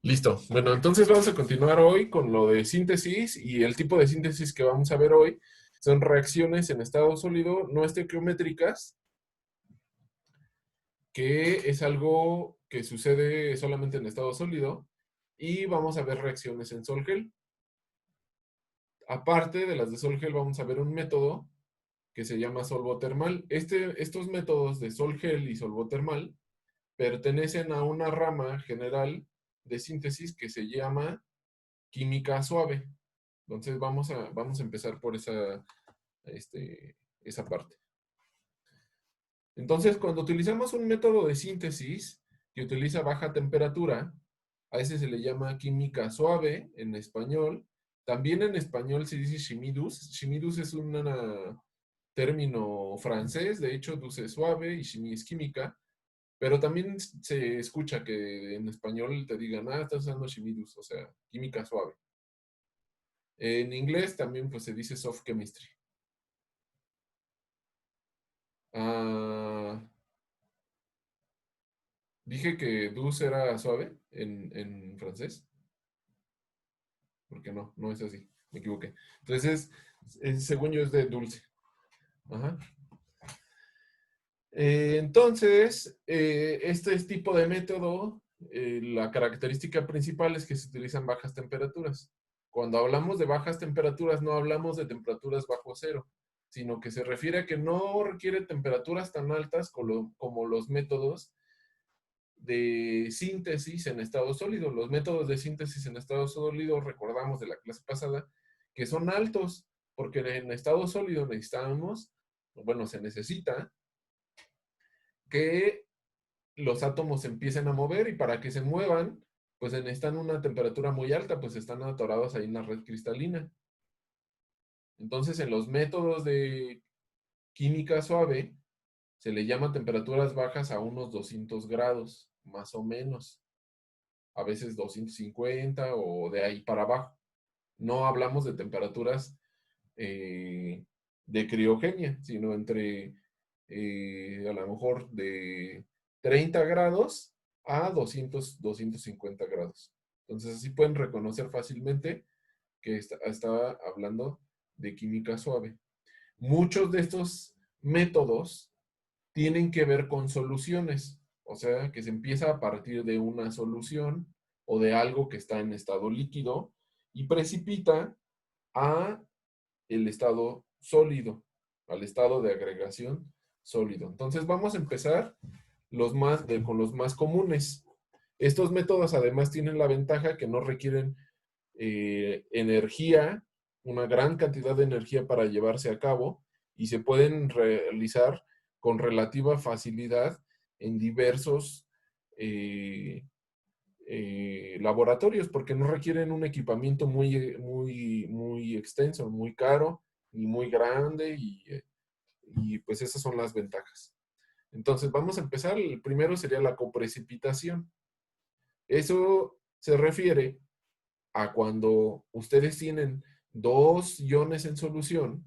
Listo. Bueno, entonces vamos a continuar hoy con lo de síntesis y el tipo de síntesis que vamos a ver hoy son reacciones en estado sólido no estequiométricas, que es algo que sucede solamente en estado sólido, y vamos a ver reacciones en Sol-Gel. Aparte de las de Sol-Gel, vamos a ver un método que se llama solvotermal. Estos métodos de Sol-Gel y solvotermal pertenecen a una rama general de síntesis que se llama química suave. Entonces vamos a empezar por esa parte. Entonces, cuando utilizamos un método de síntesis que utiliza baja temperatura, a ese se le llama química suave en español. También en español se dice chimie-douce. Chimie-douce es un término francés, de hecho, douce es suave y chimie es química, pero también se escucha que en español te digan, estás usando chimie-douce, o sea, química suave. En inglés también pues se dice soft chemistry. Ah, dije que douce era suave en francés, porque no es así, me equivoqué. Entonces, según yo es de dulce. Ajá. Entonces, este tipo de método, la característica principal es que se utilizan bajas temperaturas. Cuando hablamos de bajas temperaturas, no hablamos de temperaturas bajo cero, sino que se refiere a que no requiere temperaturas tan altas como los métodos de síntesis en estado sólido. Los métodos de síntesis en estado sólido, recordamos de la clase pasada, que son altos, porque en estado sólido necesitamos, bueno, se necesita que los átomos se empiecen a mover, y para que se muevan, pues necesitan una temperatura muy alta, pues están atorados ahí en la red cristalina. Entonces, en los métodos de química suave, se le llama temperaturas bajas a unos 200 grados, más o menos. A veces 250 o de ahí para abajo. No hablamos de temperaturas de criogenia, sino entre a lo mejor de 30 grados a 250 grados. Entonces así pueden reconocer fácilmente que está hablando de química suave. Muchos de estos métodos tienen que ver con soluciones, o sea, que se empieza a partir de una solución o de algo que está en estado líquido y precipita a el estado sólido, al estado de agregación sólido. Entonces vamos a empezar con los más comunes. Estos métodos además tienen la ventaja que no requieren energía, una gran cantidad de energía para llevarse a cabo, y se pueden realizar con relativa facilidad en diversos laboratorios, porque no requieren un equipamiento muy extenso, muy caro, ni muy grande, y pues esas son las ventajas. Entonces vamos a empezar. El primero sería la coprecipitación. Eso se refiere a cuando ustedes tienen dos iones en solución,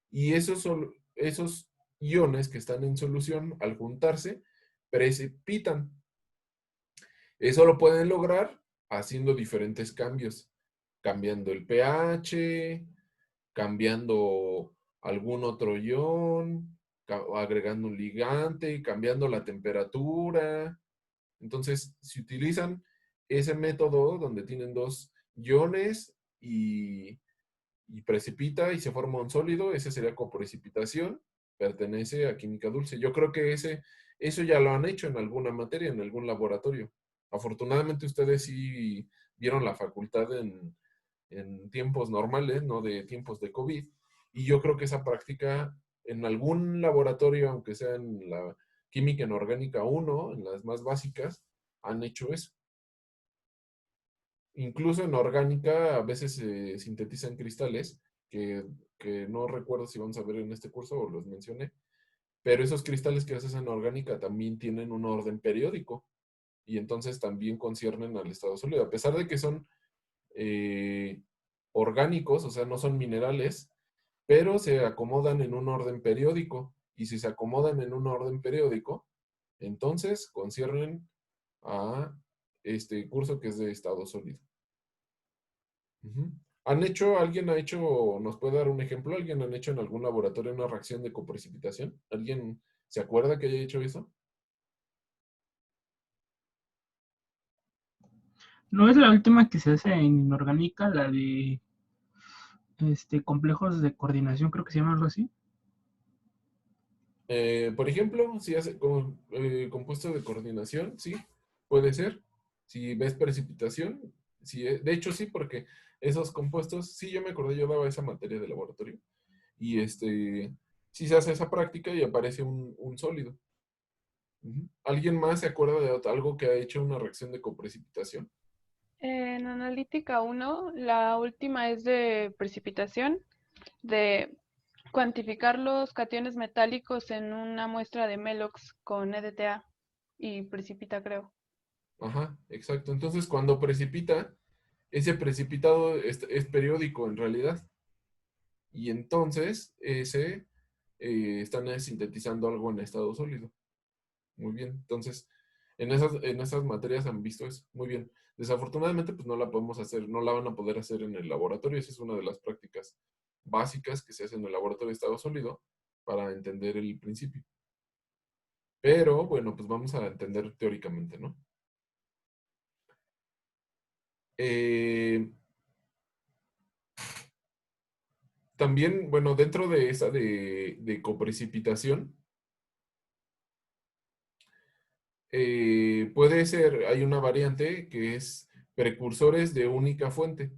y esos iones que están en solución, al juntarse, precipitan. Eso lo pueden lograr haciendo diferentes cambios, cambiando el pH, cambiando algún otro ion, agregando un ligante, cambiando la temperatura. Entonces, si utilizan ese método donde tienen dos iones y precipita y se forma un sólido, ese sería coprecipitación, pertenece a química dulce. Yo creo que eso ya lo han hecho en alguna materia, en algún laboratorio. Afortunadamente ustedes sí vieron la facultad en tiempos normales, no de tiempos de COVID, y yo creo que esa práctica en algún laboratorio, aunque sea en la química inorgánica 1, en las más básicas, han hecho eso. Incluso en orgánica a veces se sintetizan cristales que no recuerdo si vamos a ver en este curso o los mencioné, pero esos cristales que haces en orgánica también tienen un orden periódico, y entonces también conciernen al estado sólido. A pesar de que son eh, orgánicos, o sea, no son minerales, pero se acomodan en un orden periódico. Y si se acomodan en un orden periódico, entonces conciernen a este curso que es de estado sólido. Ujú. ¿Alguien ha hecho, nos puede dar un ejemplo? ¿Alguien han hecho en algún laboratorio una reacción de coprecipitación? ¿Alguien se acuerda que haya hecho eso? ¿No es la última que se hace en inorgánica, la de complejos de coordinación, creo que se llama algo así? Por ejemplo, si hace compuesto de coordinación, sí, puede ser. Si ves precipitación, sí, de hecho sí, porque esos compuestos, sí, yo me acordé, yo daba esa materia de laboratorio. Y sí se hace esa práctica y aparece un sólido. Ujú. ¿Alguien más se acuerda de algo que ha hecho una reacción de coprecipitación? En analítica 1, la última es de precipitación, de cuantificar los cationes metálicos en una muestra de Melox con EDTA y precipita, creo. Ajá, exacto. Entonces, cuando precipita, ese precipitado es periódico en realidad. Y entonces, están sintetizando algo en estado sólido. Muy bien. Entonces, en esas materias han visto eso. Muy bien. Desafortunadamente, pues no la podemos hacer, no la van a poder hacer en el laboratorio. Esa es una de las prácticas básicas que se hace en el laboratorio de estado sólido para entender el principio. Pero, bueno, pues vamos a entender teóricamente, ¿no? Eh, También, bueno, dentro de esa de coprecipitación, puede ser, hay una variante que es precursores de única fuente.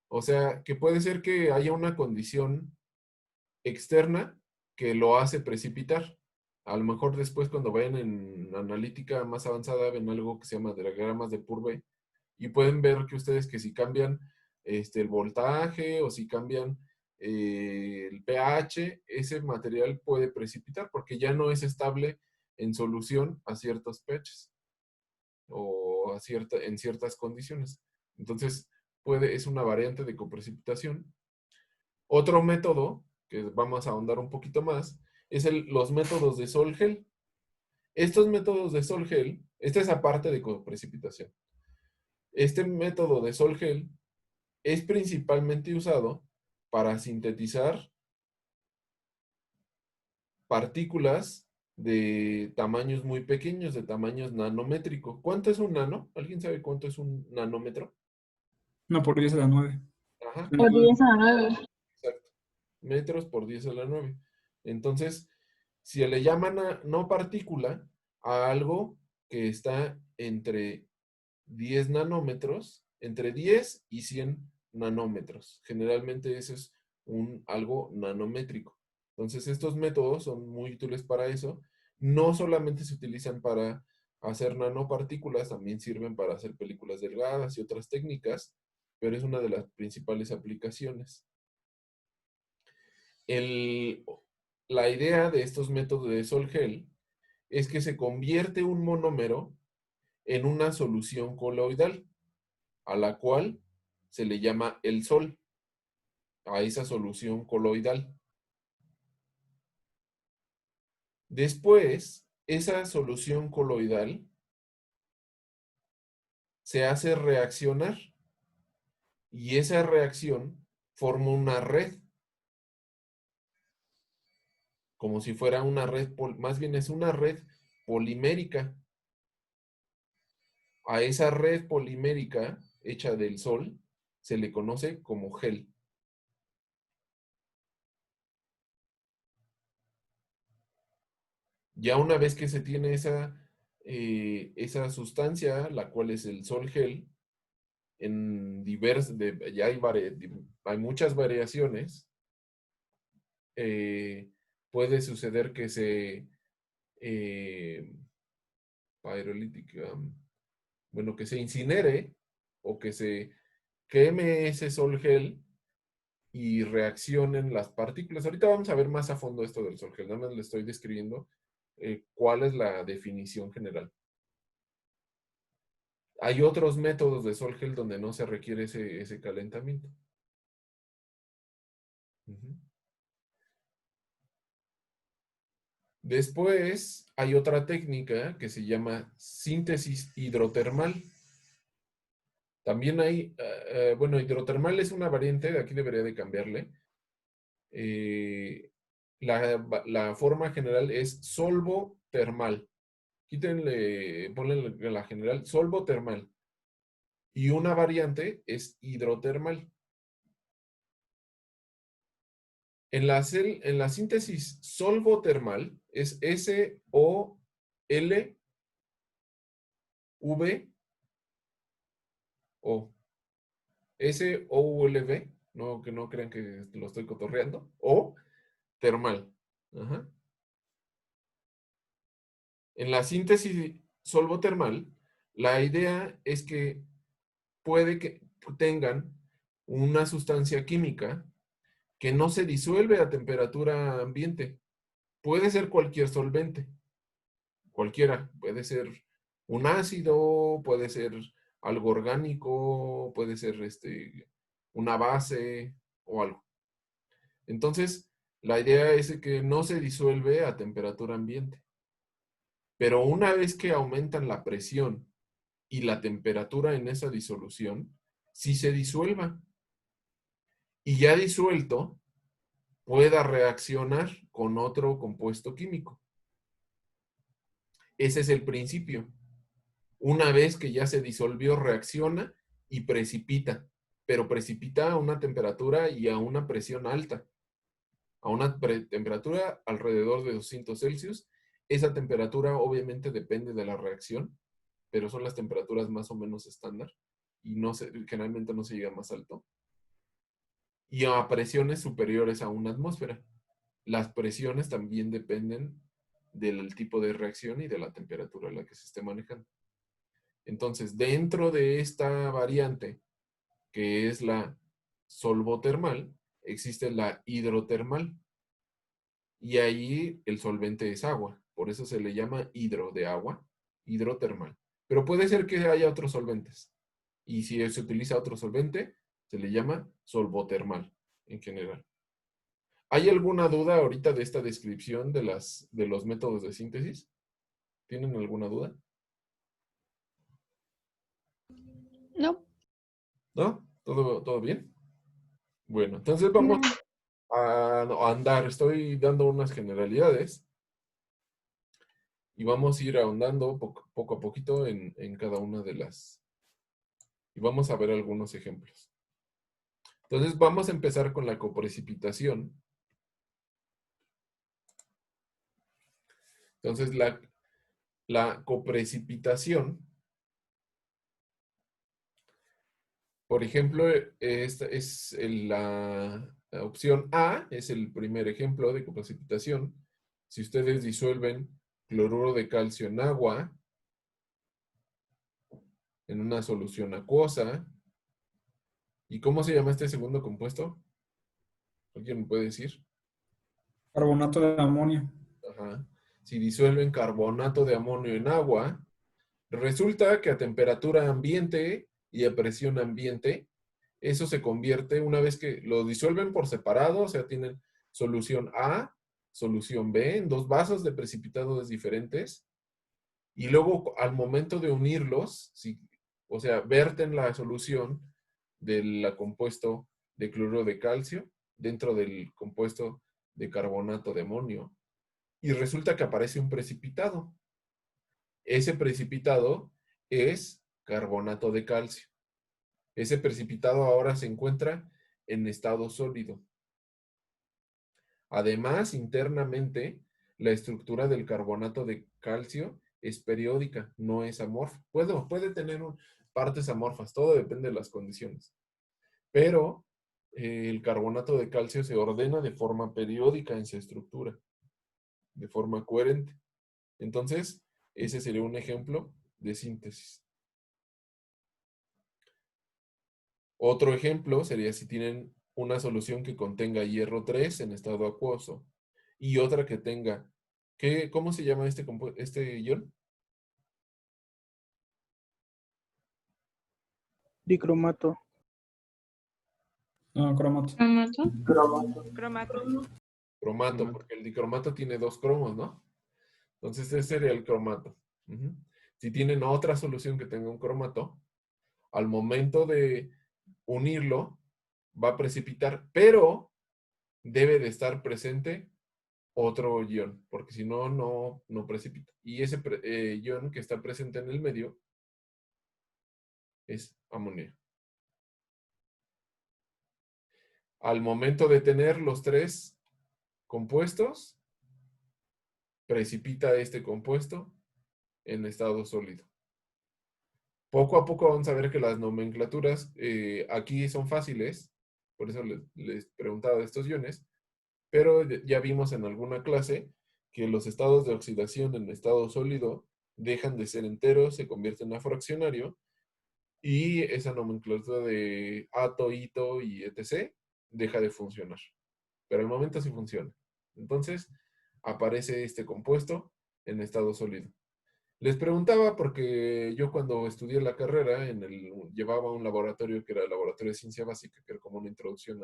O sea, que puede ser que haya una condición externa que lo hace precipitar. A lo mejor después cuando vayan en analítica más avanzada ven algo que se llama diagramas de Purve y pueden ver que ustedes que si cambian el voltaje o si cambian el pH, ese material puede precipitar porque ya no es estable en solución a ciertos pHs o en ciertas condiciones. Entonces, es una variante de coprecipitación. Otro método, que vamos a ahondar un poquito más, es los métodos de Sol-Gel. Estos métodos de Sol-Gel, esta es aparte de coprecipitación. Este método de Sol-Gel es principalmente usado para sintetizar partículas de tamaños muy pequeños, de tamaños nanométrico. ¿Cuánto es un nano? ¿Alguien sabe cuánto es un nanómetro? No, por 10 a la 9. Ajá, Por 10 a la 9. exacto. Metros por 10 a la 9. Entonces, si le llaman no partícula a algo que está entre 10 nanómetros, entre 10 y 100 nanómetros. Generalmente eso es algo nanométrico. Entonces, estos métodos son muy útiles para eso. No solamente se utilizan para hacer nanopartículas, también sirven para hacer películas delgadas y otras técnicas, pero es una de las principales aplicaciones. El, la idea de estos métodos de Sol-Gel es que se convierte un monómero en una solución coloidal, a la cual se le llama el sol, a esa solución coloidal. Después, esa solución coloidal se hace reaccionar y esa reacción forma una red, como si fuera una red, más bien es una red polimérica. A esa red polimérica hecha del sol se le conoce como gel. Ya una vez que se tiene esa sustancia, la cual es el sol gel, ya hay muchas variaciones, eh, puede suceder que eh, bueno, que se incinere o que se queme ese sol gel y reaccionen las partículas. Ahorita vamos a ver más a fondo esto del sol gel, nada más le estoy describiendo cuál es la definición general. Hay otros métodos de sol gel donde no se requiere ese calentamiento. Ujú. Después hay otra técnica que se llama síntesis hidrotermal. También hay, bueno, hidrotermal es una variante, aquí debería de cambiarle. La forma general es solvotermal. Ponle la general, solvotermal. Y una variante es hidrotermal. En la síntesis solvotermal es SOLVV, o SOLV, no, que no crean que lo estoy cotorreando, o termal. Ajá. En la síntesis solvotermal, la idea es que puede que tengan una sustancia química que no se disuelve a temperatura ambiente. Puede ser cualquier solvente, cualquiera. Puede ser un ácido, puede ser algo orgánico, puede ser una base o algo. Entonces, la idea es que no se disuelve a temperatura ambiente. Pero una vez que aumentan la presión y la temperatura en esa disolución, sí se disuelva. Y ya disuelto, pueda reaccionar con otro compuesto químico. Ese es el principio. Una vez que ya se disolvió, reacciona y precipita, pero precipita a una temperatura y a una presión alta, a una temperatura alrededor de 200 Celsius. Esa temperatura obviamente depende de la reacción, pero son las temperaturas más o menos estándar y generalmente no se llega más alto. Y a presiones superiores a una atmósfera. Las presiones también dependen del tipo de reacción y de la temperatura a la que se esté manejando. Entonces, dentro de esta variante, que es la solvotermal, existe la hidrotermal. Y ahí el solvente es agua. Por eso se le llama hidro de agua, hidrotermal. Pero puede ser que haya otros solventes. Y si se utiliza otro solvente, se le llama solvotermal en general. ¿Hay alguna duda ahorita de esta descripción de los métodos de síntesis? ¿Tienen alguna duda? No. ¿No? ¿Todo bien? Bueno, entonces vamos a andar. Estoy dando unas generalidades y vamos a ir ahondando poco a poquito en cada una de las. Y vamos a ver algunos ejemplos. Entonces vamos a empezar con la coprecipitación. Entonces la coprecipitación, por ejemplo, esta es la opción A, es el primer ejemplo de coprecipitación. Si ustedes disuelven cloruro de calcio en agua, en una solución acuosa. ¿Y cómo se llama este segundo compuesto? ¿Alguien me puede decir? Carbonato de amonio. Ajá. Si disuelven carbonato de amonio en agua, resulta que a temperatura ambiente y a presión ambiente, eso se convierte, una vez que lo disuelven por separado, o sea, tienen solución A, solución B, en dos vasos de precipitados diferentes, y luego al momento de unirlos, o sea, verten la solución del compuesto de cloruro de calcio dentro del compuesto de carbonato de amonio, y resulta que aparece un precipitado. Ese precipitado es carbonato de calcio. Ese precipitado ahora se encuentra en estado sólido. Además, internamente, la estructura del carbonato de calcio es periódica, no es amorfa. Puede tener partes amorfas, todo depende de las condiciones. Pero el carbonato de calcio se ordena de forma periódica en su estructura, de forma coherente. Entonces, ese sería un ejemplo de síntesis. Otro ejemplo sería si tienen una solución que contenga hierro 3 en estado acuoso y otra que tenga, ¿cómo se llama este ion? Dicromato. No, cromato. Cromato. Cromato, porque el dicromato tiene dos cromos, ¿no? Entonces ese sería el cromato. Si tienen otra solución que tenga un cromato, al momento de unirlo, va a precipitar, pero debe de estar presente otro ion, porque si no, no precipita. Y ese ion que está presente en el medio es amonio. Al momento de tener los tres compuestos, precipita este compuesto en estado sólido. Poco a poco vamos a ver que las nomenclaturas aquí son fáciles, por eso les preguntaba de estos iones, pero ya vimos en alguna clase que los estados de oxidación en estado sólido dejan de ser enteros, se convierten a fraccionario, y esa nomenclatura de ato, ito y etc. deja de funcionar. Pero al momento sí funciona. Entonces, aparece este compuesto en estado sólido. Les preguntaba porque yo cuando estudié la carrera llevaba un laboratorio que era el laboratorio de ciencia básica, que era como una introducción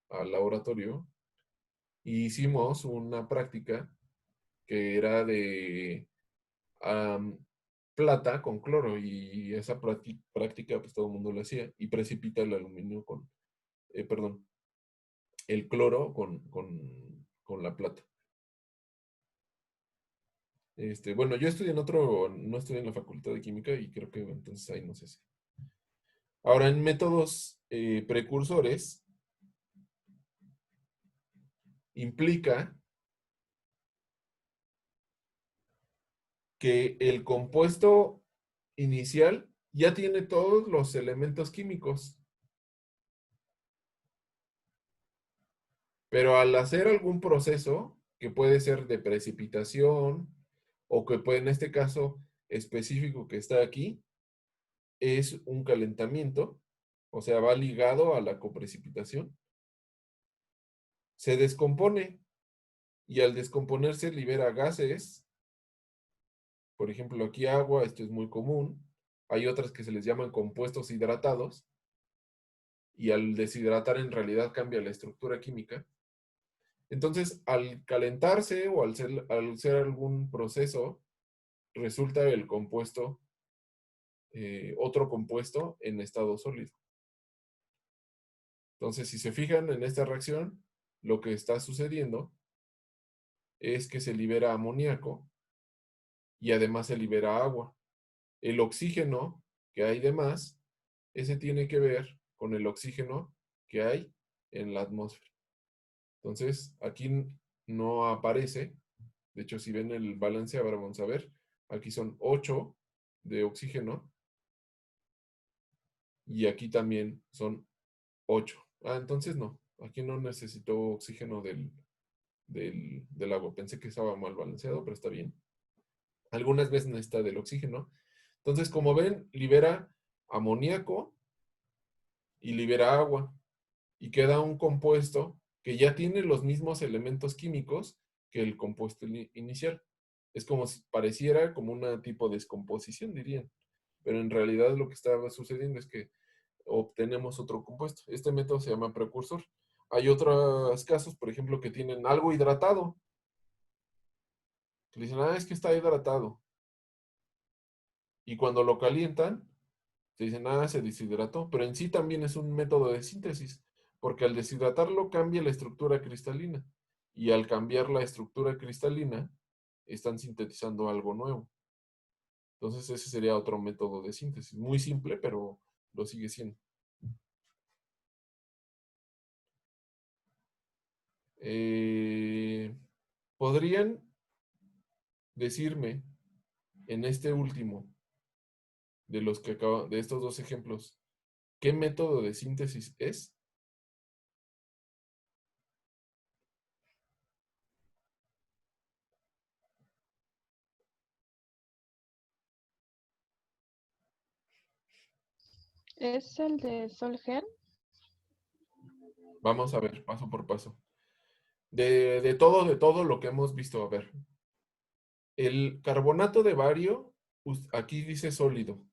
al laboratorio, y hicimos una práctica que era de plata con cloro, y esa práctica pues todo el mundo lo hacía, y precipita el aluminio perdón, el cloro con la plata. Bueno, yo estudié no estudié en la Facultad de Química y creo que entonces ahí no sé si. Ahora, en métodos precursores, implica que el compuesto inicial ya tiene todos los elementos químicos. Pero al hacer algún proceso, que puede ser de precipitación, o que puede, en este caso específico que está aquí, es un calentamiento, o sea, va ligado a la coprecipitación, se descompone, y al descomponerse libera gases. Por ejemplo, aquí agua, esto es muy común. Hay otras que se les llaman compuestos hidratados, y al deshidratar en realidad cambia la estructura química. Entonces, al calentarse o al ser algún proceso, resulta el compuesto, otro compuesto en estado sólido. Entonces, si se fijan en esta reacción, lo que está sucediendo es que se libera amoníaco y además se libera agua. El oxígeno que hay de más, ese tiene que ver con el oxígeno que hay en la atmósfera. Entonces, aquí no aparece. De hecho, si ven el balance, ahora vamos a ver. Aquí son 8 de oxígeno. Y aquí también son 8. Entonces no. Aquí no necesito oxígeno del agua. Pensé que estaba mal balanceado, pero está bien. Algunas veces necesita del oxígeno. Entonces, como ven, libera amoníaco y libera agua. Y queda un compuesto que ya tiene los mismos elementos químicos que el compuesto inicial. Es como si pareciera como una tipo de descomposición, dirían. Pero en realidad lo que estaba sucediendo es que obtenemos otro compuesto. Este método se llama precursor. Hay otros casos, por ejemplo, que tienen algo hidratado. Que dicen, es que está hidratado. Y cuando lo calientan, se dicen, se deshidrató. Pero en sí también es un método de síntesis, porque al deshidratarlo cambia la estructura cristalina. Y al cambiar la estructura cristalina, están sintetizando algo nuevo. Entonces ese sería otro método de síntesis. Muy simple, pero lo sigue siendo. ¿Podrían decirme en este último de estos dos ejemplos qué método de síntesis es? ¿Es el de Solgen? Vamos a ver, paso por paso. De todo lo que hemos visto, a ver. El carbonato de bario, aquí dice sólido.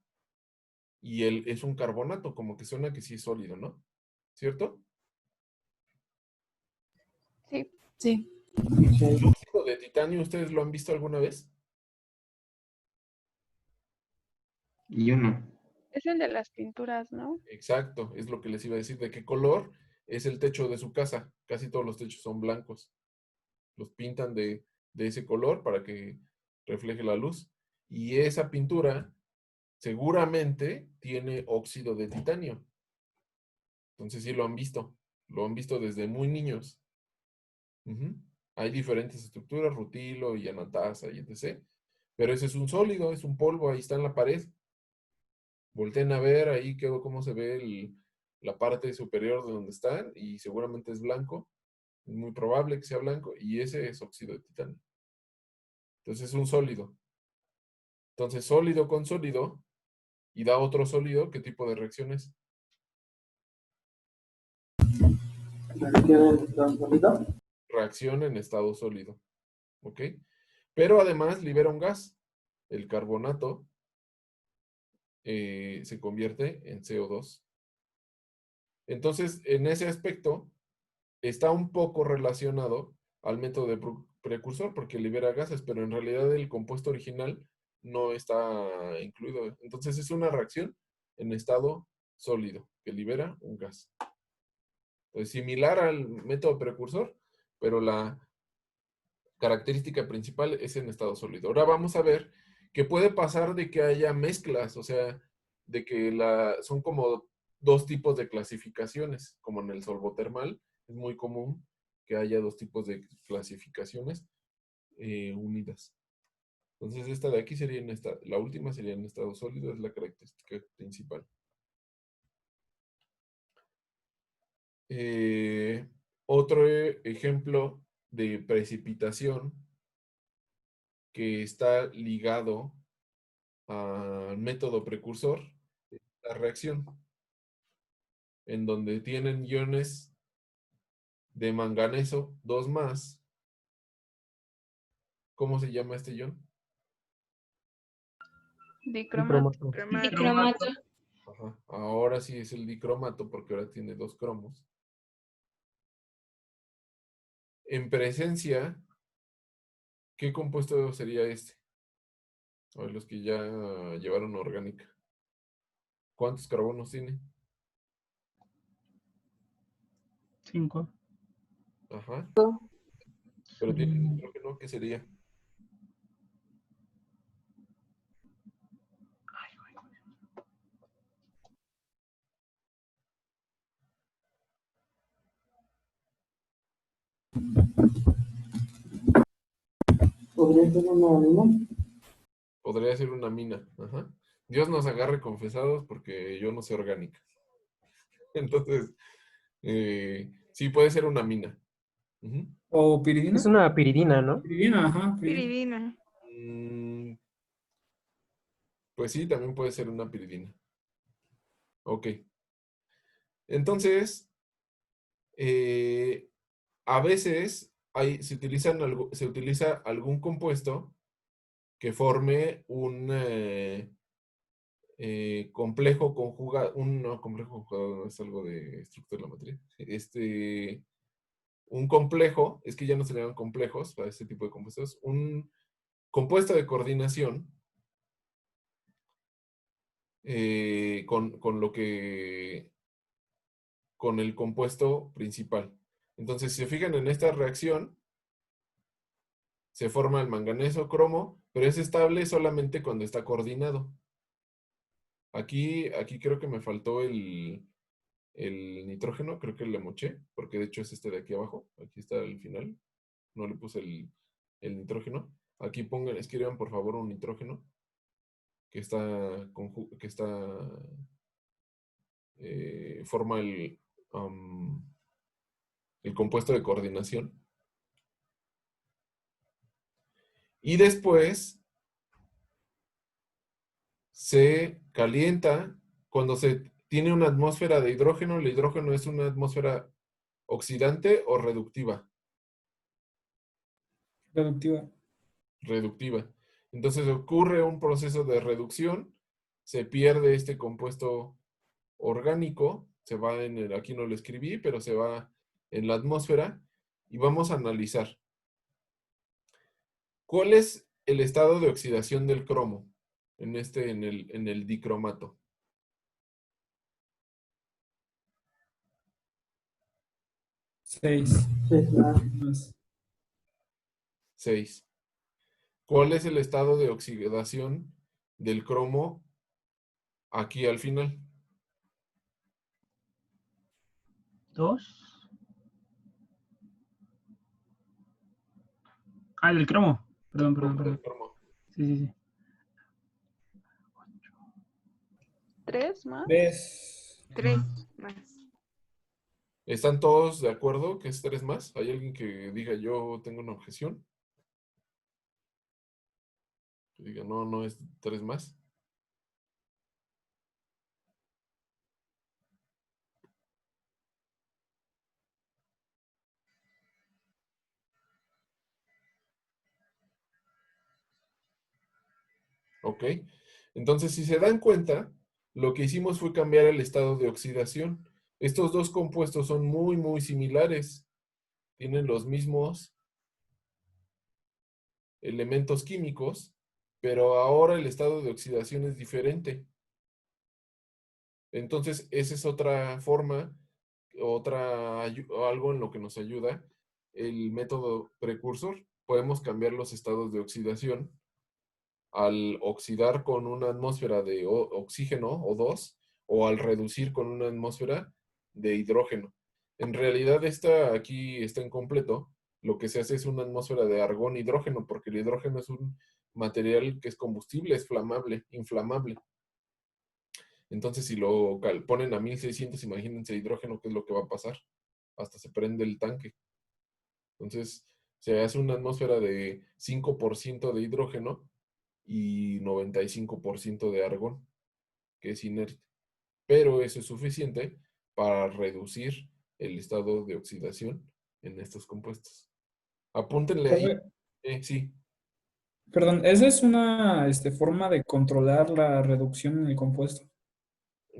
Y es un carbonato, como que suena que sí es sólido, ¿no? ¿Cierto? Sí. Sí. ¿El óxido de titanio ustedes lo han visto alguna vez? Y uno. Es el de las pinturas, ¿no? Exacto, es lo que les iba a decir. ¿De qué color es el techo de su casa? Casi todos los techos son blancos. Los pintan de ese color para que refleje la luz. Y esa pintura seguramente tiene óxido de titanio. Entonces sí lo han visto desde muy niños. Ujú. Hay diferentes estructuras, rutilo y anatasa y etc. Pero ese es un sólido, es un polvo, ahí está en la pared. Volteen a ver ahí cómo se ve la parte superior de donde están y seguramente es blanco. Es muy probable que sea blanco y ese es óxido de titanio. Entonces es un sólido. Entonces sólido con sólido y da otro sólido, ¿qué tipo de reacciones? Reacción en estado sólido. ¿Ok? Pero además libera un gas. El carbonato se convierte en CO2. Entonces, en ese aspecto, está un poco relacionado al método de precursor porque libera gases, pero en realidad el compuesto original no está incluido. Entonces, es una reacción en estado sólido que libera un gas. Entonces, similar al método precursor, pero la característica principal es en estado sólido. Ahora vamos a ver que puede pasar de que haya mezclas, o sea, de que son como dos tipos de clasificaciones, como en el solvotermal, es muy común que haya dos tipos de clasificaciones unidas. Entonces esta de aquí sería la última sería en estado sólido, es la característica principal. Otro ejemplo de precipitación que está ligado al método precursor, la reacción, en donde tienen iones de manganeso, 2 más. ¿Cómo se llama este ion? Dicromato. Dicromato. Ajá. Ahora sí es el dicromato porque ahora tiene 2 cromos. En presencia, ¿qué compuesto sería este? A ver, los que ya llevaron orgánica. ¿Cuántos carbonos tiene? 5. Ajá. Pero tiene nitrógeno, ¿qué sería? ¿Podría ser una mina? Podría ser una mina. Ajá. Dios nos agarre confesados porque yo no sé orgánica. Entonces, sí, puede ser una mina. Ujú. ¿O piridina? Es una piridina, ¿no? Piridina, ajá. Piridina. Mm, pues sí, también puede ser una piridina. Ok. Entonces, a veces se utiliza algún compuesto que forme un complejo conjugado, no, complejo conjugado no es algo de estructura de la materia. Un complejo, es que ya no se le llaman complejos para este tipo de compuestos, un compuesto de coordinación con el compuesto principal. Entonces, si se fijan en esta reacción, se forma el manganeso cromo, pero es estable solamente cuando está coordinado. Aquí creo que me faltó el nitrógeno, creo que le moché, porque de hecho es este de aquí abajo, aquí está al final, no le puse el nitrógeno. Aquí escriban por favor un nitrógeno forma el compuesto de coordinación. Y después se calienta cuando se tiene una atmósfera de hidrógeno. El hidrógeno es una atmósfera oxidante o reductiva. Reductiva. Reductiva. Entonces ocurre un proceso de reducción, se pierde este compuesto orgánico, se va aquí no lo escribí, pero se va en la atmósfera y vamos a analizar. ¿Cuál es el estado de oxidación del cromo en el dicromato? 6. 6 más. Más. 6. ¿Cuál es el estado de oxidación del cromo aquí al final? 2. Ah, del cromo. Perdón. Del cromo. Sí. 3 más. 3. 3 más. ¿Están todos de acuerdo que es 3 más? ¿Hay alguien que diga yo tengo una objeción? Que diga no es 3 más. ¿Ok? Entonces, si se dan cuenta, lo que hicimos fue cambiar el estado de oxidación. Estos dos compuestos son muy similares. Tienen los mismos elementos químicos, pero ahora el estado de oxidación es diferente. Entonces, esa es otra forma, algo en lo que nos ayuda el método precursor. Podemos cambiar los estados de oxidación al oxidar con una atmósfera de oxígeno O2 o al reducir con una atmósfera de hidrógeno. En realidad aquí está incompleto. Lo que se hace es una atmósfera de argón hidrógeno, porque el hidrógeno es un material que es combustible, es flamable, inflamable. Entonces, si lo ponen a 1600, imagínense hidrógeno, ¿qué es lo que va a pasar? Hasta se prende el tanque. Entonces, se hace una atmósfera de 5% de hidrógeno y 95% de argón, que es inerte. Pero eso es suficiente para reducir el estado de oxidación en estos compuestos. Apúntenle ahí. Sí. Perdón, esa es una forma de controlar la reducción en el compuesto.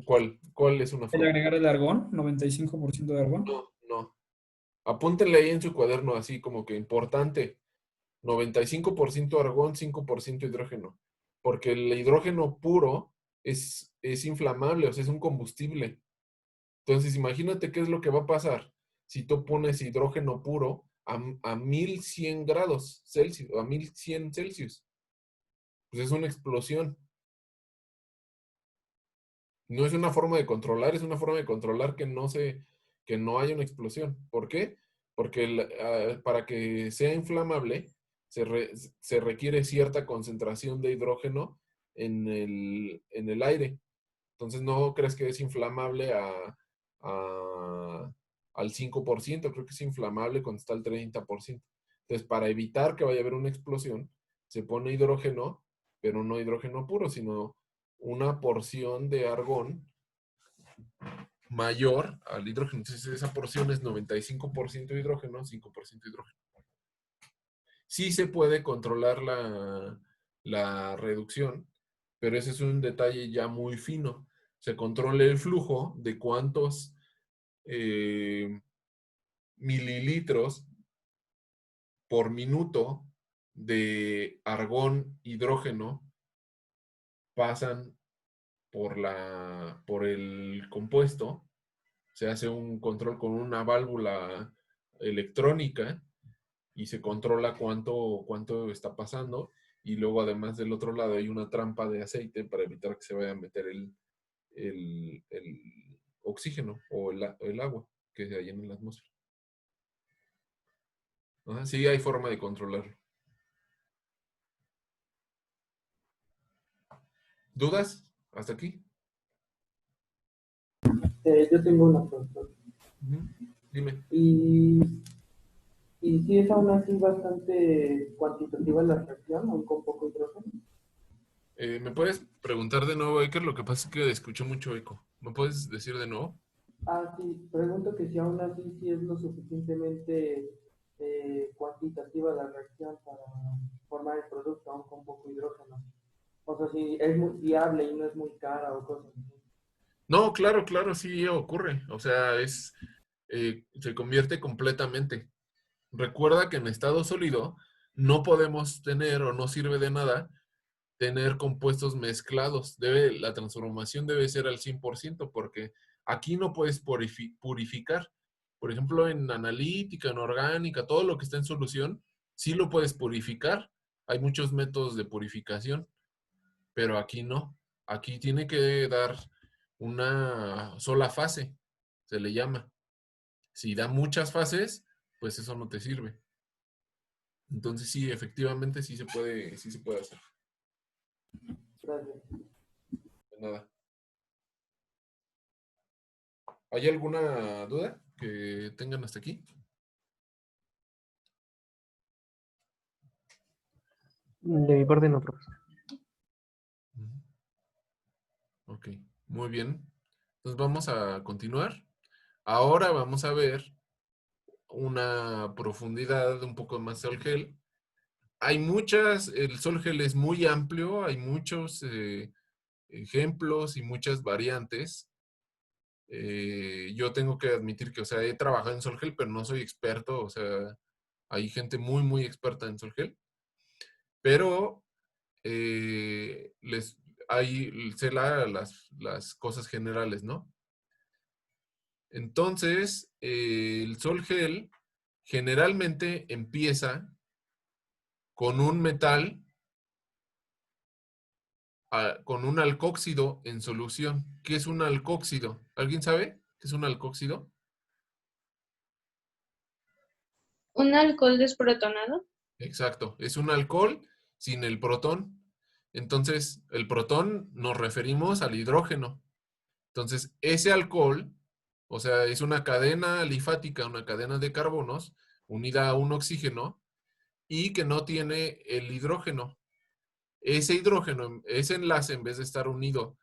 ¿Cuál es una El forma? agregar el argón, 95% de argón. No. Apúntenle ahí en su cuaderno así como que importante. 95% argón, 5% hidrógeno. Porque el hidrógeno puro es inflamable, o sea, es un combustible. Entonces, imagínate qué es lo que va a pasar si tú pones hidrógeno puro a 1100 grados Celsius, a 1100 Celsius. Pues es una explosión. No es una forma de controlar, es una forma de controlar que no haya una explosión. ¿Por qué? Porque para que sea inflamable se requiere cierta concentración de hidrógeno en el aire. Entonces no crees que es inflamable al 5%, creo que es inflamable cuando está al 30%. Entonces, para evitar que vaya a haber una explosión, se pone hidrógeno, pero no hidrógeno puro, sino una porción de argón mayor al hidrógeno. Entonces, esa porción es 95% hidrógeno, 5% hidrógeno. Sí se puede controlar la reducción, pero ese es un detalle ya muy fino. Se controla el flujo de cuántos mililitros por minuto de argón hidrógeno pasan por el compuesto. Se hace un control con una válvula electrónica y se controla cuánto está pasando. Y luego, además, del otro lado hay una trampa de aceite para evitar que se vaya a meter el oxígeno o el agua que hay en la atmósfera. Ajá, sí, hay forma de controlarlo. ¿Dudas? ¿Hasta aquí? Yo tengo una pregunta. Dime. Y si es aún así bastante cuantitativa la reacción, aún con poco hidrógeno. ¿Me puedes preguntar de nuevo, Iker? Lo que pasa es que escuché mucho eco. ¿Me puedes decir de nuevo? Sí, pregunto que si aún así sí es lo suficientemente cuantitativa la reacción para formar el producto aún con poco hidrógeno. O sea, si es muy viable y no es muy cara o cosas así. No, claro, sí ocurre. O sea, se convierte completamente. Recuerda que en estado sólido no podemos tener o no sirve de nada tener compuestos mezclados. La transformación debe ser al 100% porque aquí no puedes purificar. por ejemplo, en analítica, en orgánica, todo lo que está en solución, sí lo puedes purificar. Hay muchos métodos de purificación, pero aquí no. Aquí tiene que dar una sola fase, se le llama. Si da muchas fases, pues eso no te sirve. Entonces sí, efectivamente sí se puede hacer. Gracias. De nada. ¿Hay alguna duda que tengan hasta aquí? De mi parte no, profesor. Ok, muy bien. Entonces vamos a continuar. Ahora vamos a ver una profundidad un poco más Sol Gel. Hay muchas, el Sol Gel es muy amplio, hay muchos ejemplos y muchas variantes. Yo tengo que admitir que, o sea, he trabajado en Sol Gel, pero no soy experto, o sea, hay gente muy, muy experta en Sol Gel. Pero les hay, sé las cosas generales, ¿no? Entonces, el Sol Gel generalmente empieza con un metal, con un alcóxido en solución. ¿Qué es un alcóxido? ¿Alguien sabe qué es un alcóxido? ¿Un alcohol desprotonado? Exacto, es un alcohol sin el protón. Entonces, el protón nos referimos al hidrógeno. Entonces, ese alcohol, o sea, es una cadena alifática, una cadena de carbonos unida a un oxígeno y que no tiene el hidrógeno. Ese hidrógeno, ese enlace, en vez de estar unido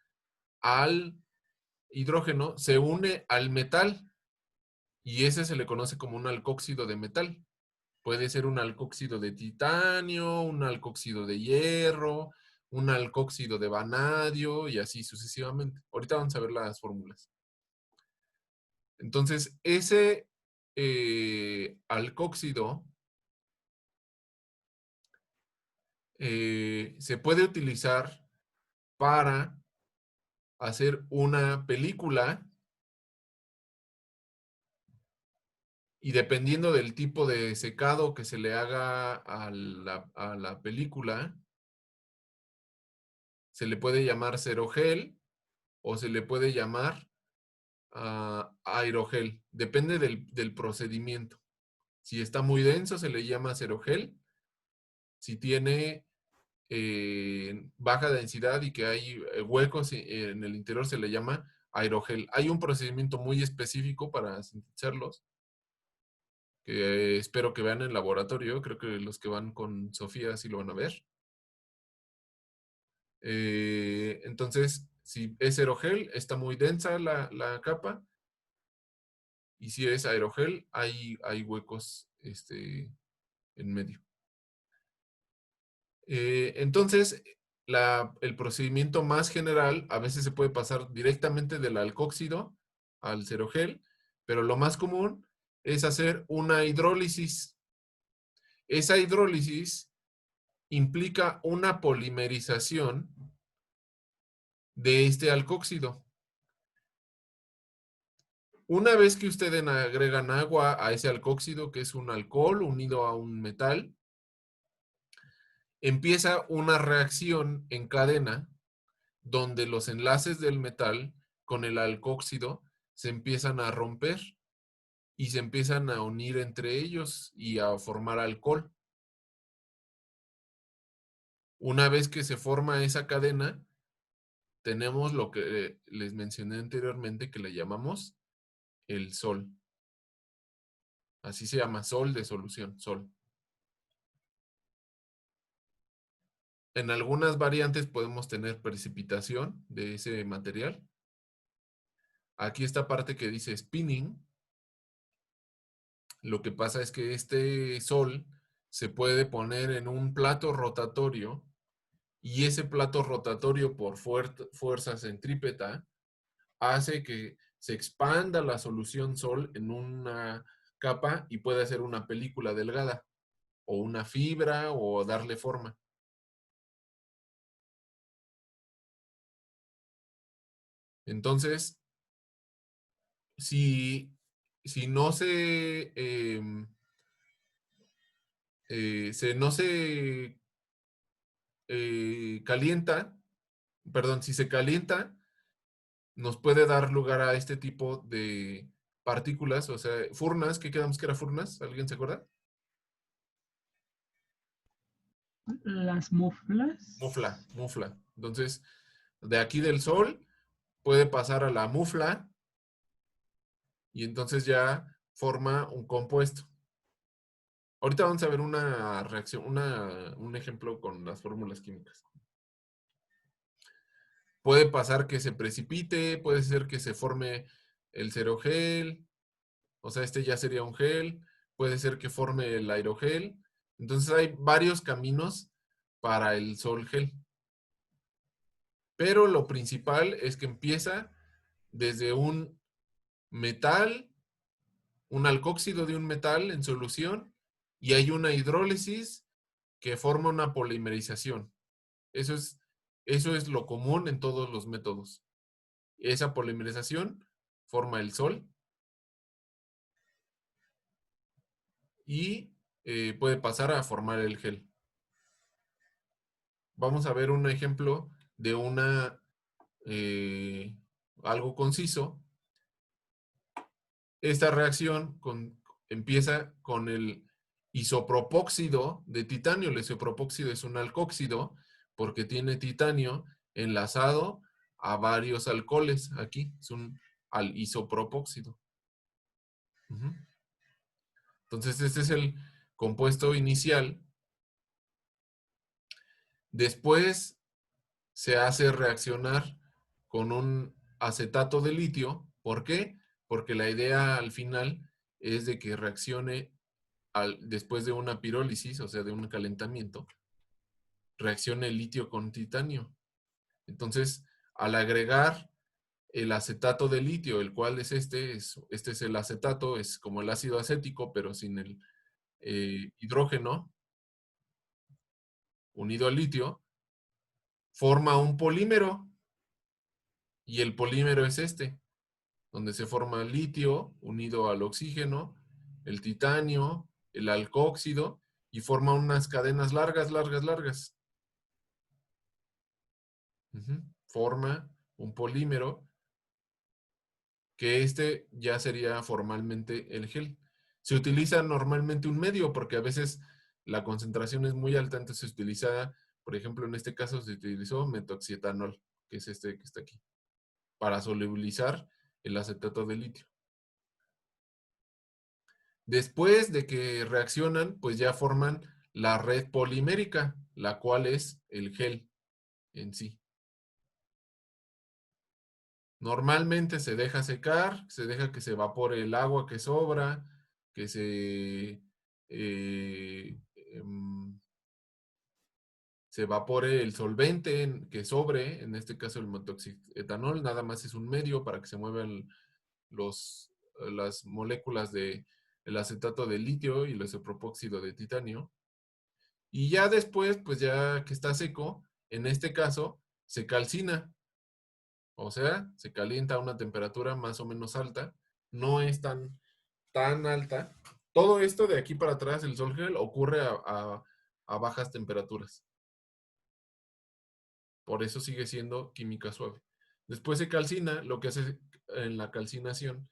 al hidrógeno, se une al metal y ese se le conoce como un alcóxido de metal. Puede ser un alcóxido de titanio, un alcóxido de hierro, un alcóxido de vanadio y así sucesivamente. Ahorita vamos a ver las fórmulas. Entonces, ese alcóxido se puede utilizar para hacer una película y dependiendo del tipo de secado que se le haga a la película, se le puede llamar cerogel o se le puede llamar aerogel. Depende del procedimiento. Si está muy denso, se le llama cerogel. Si tiene baja densidad y que hay huecos en el interior, se le llama aerogel. Hay un procedimiento muy específico para sintetizarlos, que espero que vean en laboratorio. Creo que los que van con Sofía sí lo van a ver. Entonces, si es aerogel, está muy densa la capa. Y si es aerogel, hay huecos en medio. Entonces, el procedimiento más general a veces se puede pasar directamente del alcóxido al cerogel, pero lo más común es hacer una hidrólisis. Esa hidrólisis implica una polimerización de este alcóxido. Una vez que ustedes agregan agua a ese alcóxido, que es un alcohol unido a un metal, empieza una reacción en cadena donde los enlaces del metal con el alcóxido se empiezan a romper y se empiezan a unir entre ellos y a formar alcohol. Una vez que se forma esa cadena, tenemos lo que les mencioné anteriormente que le llamamos el sol. Así se llama, sol de solución, sol. En algunas variantes podemos tener precipitación de ese material. Aquí esta parte que dice spinning, lo que pasa es que este sol se puede poner en un plato rotatorio y ese plato rotatorio por fuerza centrípeta hace que se expanda la solución sol en una capa y puede hacer una película delgada o una fibra o darle forma. Entonces, si si no no se calienta, perdón, si se calienta, nos puede dar lugar a este tipo de partículas, o sea, furnas. ¿Qué quedamos que era furnas? ¿Alguien se acuerda? Las muflas. Mufla. Entonces, de aquí del Sol puede pasar a la mufla y entonces ya forma un compuesto. Ahorita vamos a ver una reacción, un ejemplo con las fórmulas químicas. Puede pasar que se precipite, puede ser que se forme el cerogel, o sea, este ya sería un gel, puede ser que forme el aerogel. Entonces hay varios caminos para el sol gel. Pero lo principal es que empieza desde un metal, un alcóxido de un metal en solución, y hay una hidrólisis que forma una polimerización. Eso es lo común en todos los métodos. Esa polimerización forma el sol y puede pasar a formar el gel. Vamos a ver un ejemplo de algo conciso. Esta reacción empieza con el isopropóxido de titanio. El isopropóxido es un alcóxido porque tiene titanio enlazado a varios alcoholes. Aquí es un isopropóxido. Entonces, este es el compuesto inicial. Después se hace reaccionar con un acetato de litio. ¿Por qué? Porque la idea al final es de que reaccione después de una pirólisis, o sea, de un calentamiento, reaccione el litio con titanio. Entonces, al agregar el acetato de litio, el cual es este es el acetato, es como el ácido acético, pero sin el hidrógeno unido al litio, forma un polímero. Y el polímero es este, donde se forma el litio unido al oxígeno, el titanio, el alcóxido, y forma unas cadenas largas. Forma un polímero, que este ya sería formalmente el gel. Se utiliza normalmente un medio, porque a veces la concentración es muy alta, entonces se utiliza, por ejemplo, en este caso se utilizó metoxietanol, que es este que está aquí, para solubilizar el acetato de litio. Después de que reaccionan, pues ya forman la red polimérica, la cual es el gel en sí. Normalmente se deja secar, se deja que se evapore el agua que sobra, que se evapore el solvente que sobre, en este caso el metoxietanol, nada más es un medio para que se muevan las moléculas del acetato de litio y el isopropóxido de titanio. Y ya después, pues ya que está seco, en este caso, se calcina. O sea, se calienta a una temperatura más o menos alta. No es tan alta. Todo esto de aquí para atrás, el sol gel, ocurre a bajas temperaturas. Por eso sigue siendo química suave. Después se calcina. Lo que hace en la calcinación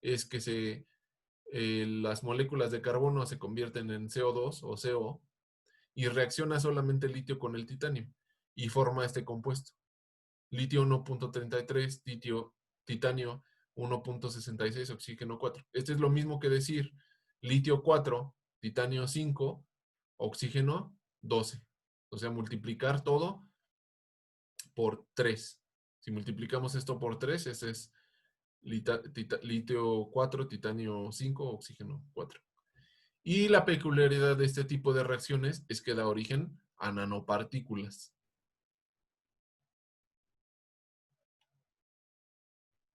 es que las moléculas de carbono se convierten en CO2 o CO y reacciona solamente el litio con el titanio y forma este compuesto. Litio 1.33, titanio 1.66, oxígeno 4. Este es lo mismo que decir litio 4, titanio 5, oxígeno 12. O sea, multiplicar todo por 3. Si multiplicamos esto por 3, ese es litio 4, titanio 5, oxígeno 4. Y la peculiaridad de este tipo de reacciones es que da origen a nanopartículas.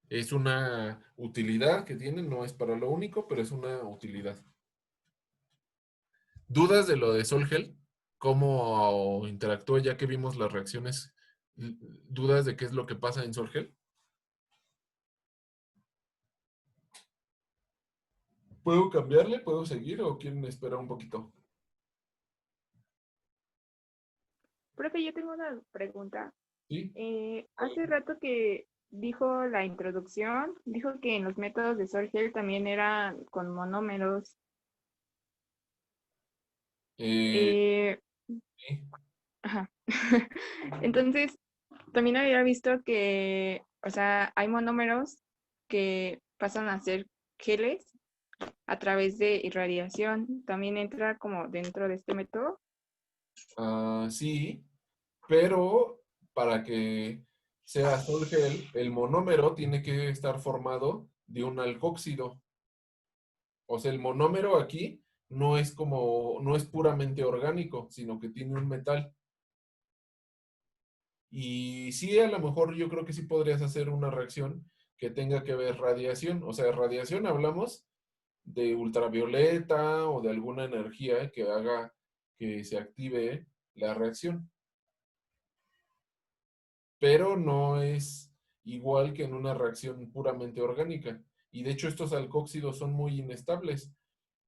Es una utilidad que tienen, no es para lo único, pero es una utilidad. ¿Dudas de lo de Sol-Gel? ¿Cómo interactúa ya que vimos las reacciones? ¿Dudas de qué es lo que pasa en Sol-Gel? ¿Puedo cambiarle? ¿Puedo seguir o quieren esperar un poquito? Profe, yo tengo una pregunta. ¿Sí? Hace rato que dijo la introducción, dijo que en los métodos de Sorgel también eran con monómeros. Eh, Eh, sí. ajá. Entonces, también había visto que, o sea, hay monómeros que pasan a ser geles a través de irradiación. ¿También entra como dentro de este método? Sí, pero para que sea sol gel, el monómero tiene que estar formado de un alcóxido. O sea, el monómero aquí no es puramente orgánico, sino que tiene un metal. Y sí, a lo mejor yo creo que sí podrías hacer una reacción que tenga que ver radiación. O sea, radiación hablamos de ultravioleta o de alguna energía que haga que se active la reacción. Pero no es igual que en una reacción puramente orgánica. Y de hecho estos alcóxidos son muy inestables.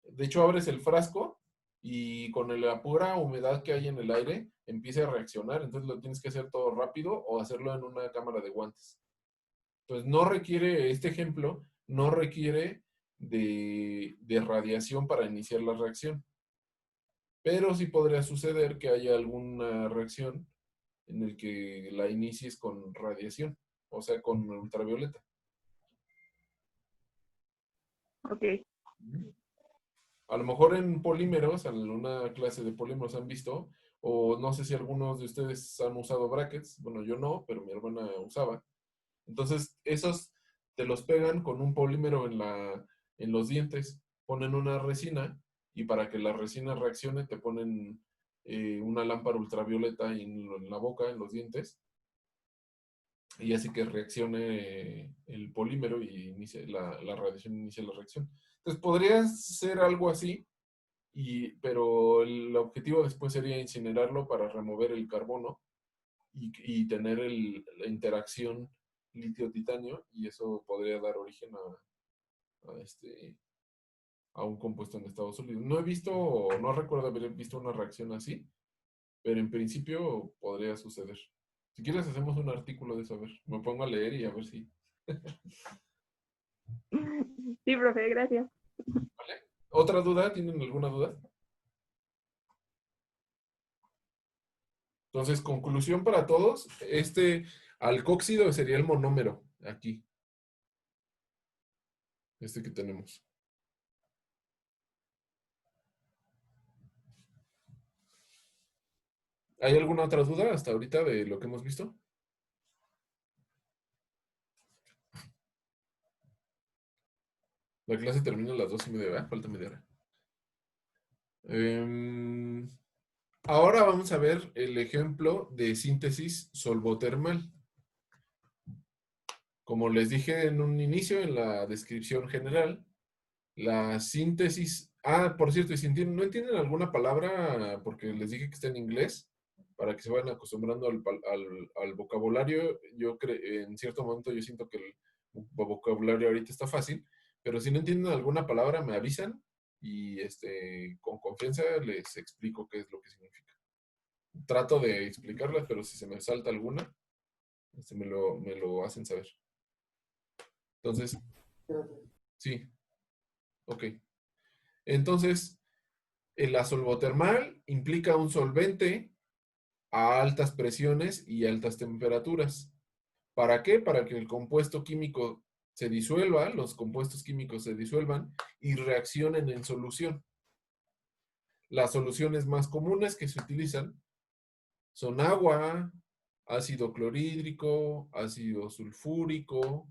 De hecho abres el frasco y con la pura humedad que hay en el aire empieza a reaccionar. Entonces lo tienes que hacer todo rápido o hacerlo en una cámara de guantes. Entonces no requiere, este ejemplo, no requiere de radiación para iniciar la reacción. Pero sí podría suceder que haya alguna reacción en el que la inicies con radiación, o sea, con ultravioleta. Ok. A lo mejor en polímeros, en una clase de polímeros han visto, o no sé si algunos de ustedes han usado brackets, bueno, yo no, pero mi hermana usaba. Entonces, esos te los pegan con un polímero en los dientes, ponen una resina y para que la resina reaccione te ponen una lámpara ultravioleta en la boca, en los dientes, y hace que reaccione el polímero y inicie la radiación inicia la reacción. Entonces podría ser algo así, pero el objetivo después sería incinerarlo para remover el carbono y tener la interacción litio-titanio y eso podría dar origen a un compuesto en estado sólido. No he visto, no recuerdo haber visto una reacción así, pero en principio podría suceder. Si quieres hacemos un artículo de eso, a ver, me pongo a leer y a ver si... Sí, profe, gracias. ¿Otra duda? ¿Tienen alguna duda? Entonces, conclusión para todos, este alcóxido sería el monómero, aquí, este que tenemos. ¿Hay alguna otra duda hasta ahorita de lo que hemos visto? La clase termina a las 2:30, ¿verdad? Falta media hora. Ahora vamos a ver el ejemplo de síntesis solvotermal. Como les dije en un inicio, en la descripción general, la síntesis... Ah, por cierto, y si no entienden alguna palabra, porque les dije que está en inglés, para que se vayan acostumbrando al vocabulario, en cierto momento yo siento que el vocabulario ahorita está fácil, pero si no entienden alguna palabra me avisan y con confianza les explico qué es lo que significa. Trato de explicarlas, pero si se me salta alguna, me lo hacen saber. Entonces, sí, ok. Entonces, la solvotermal implica un solvente a altas presiones y altas temperaturas. ¿Para qué? Para que el compuesto químico se disuelva, los compuestos químicos se disuelvan y reaccionen en solución. Las soluciones más comunes que se utilizan son agua, ácido clorhídrico, ácido sulfúrico,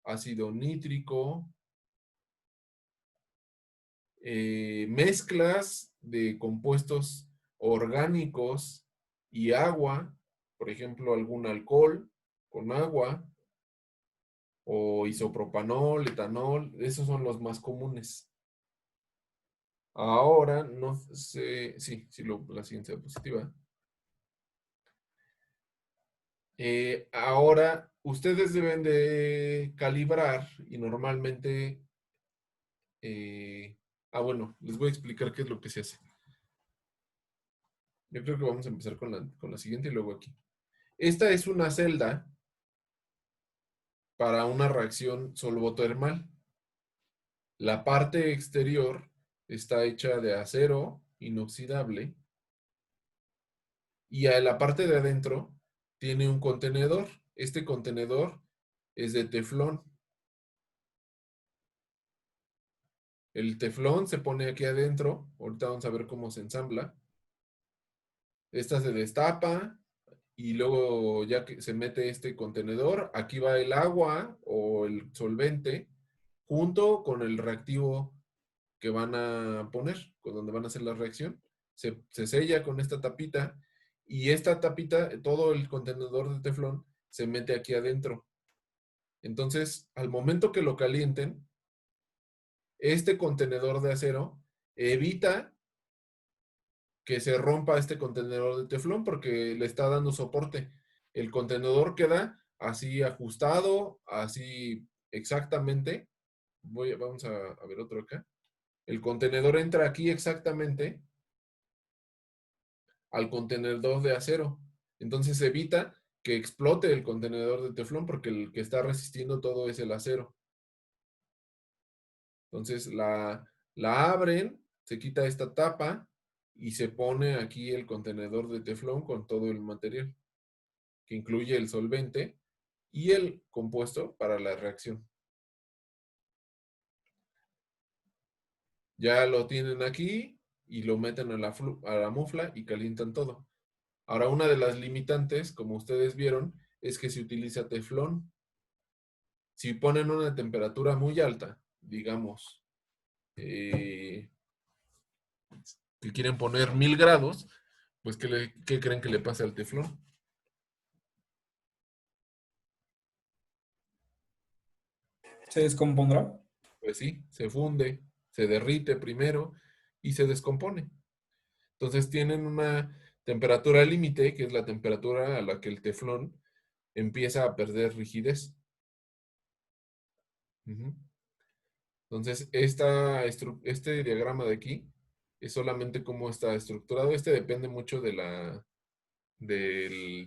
ácido nítrico, mezclas de compuestos orgánicos y agua, por ejemplo, algún alcohol con agua, o isopropanol, etanol, esos son los más comunes. Ahora, no sé, sí, la siguiente diapositiva. Ahora, ustedes deben de calibrar y normalmente Bueno, les voy a explicar qué es lo que se hace. Yo creo que vamos a empezar con la siguiente y luego aquí. Esta es una celda para una reacción solvotermal. La parte exterior está hecha de acero inoxidable y a la parte de adentro tiene un contenedor. Este contenedor es de teflón. El teflón se pone aquí adentro. Ahorita vamos a ver cómo se ensambla. Esta se destapa y luego ya que se mete este contenedor, aquí va el agua o el solvente junto con el reactivo que van a poner, con donde van a hacer la reacción. Se sella con esta tapita y esta tapita, todo el contenedor de teflón se mete aquí adentro. Entonces, al momento que lo calienten, este contenedor de acero evita que se rompa este contenedor de teflón porque le está dando soporte. El contenedor queda así ajustado, así exactamente. Vamos a ver otro acá. El contenedor entra aquí exactamente al contenedor de acero. Entonces evita que explote el contenedor de teflón porque el que está resistiendo todo es el acero. Entonces la abren, se quita esta tapa y se pone aquí el contenedor de teflón con todo el material, que incluye el solvente y el compuesto para la reacción. Ya lo tienen aquí y lo meten a la mufla y calientan todo. Ahora, una de las limitantes, como ustedes vieron, es que se utiliza teflón. Si ponen una temperatura muy alta, digamos, que quieren poner 1000 grados, pues ¿qué creen que le pasa al teflón? ¿Se descompondrá? Pues sí, se funde, se derrite primero y se descompone. Entonces tienen una temperatura límite, que es la temperatura a la que el teflón empieza a perder rigidez. Entonces, este diagrama de aquí es solamente cómo está estructurado. Este depende mucho del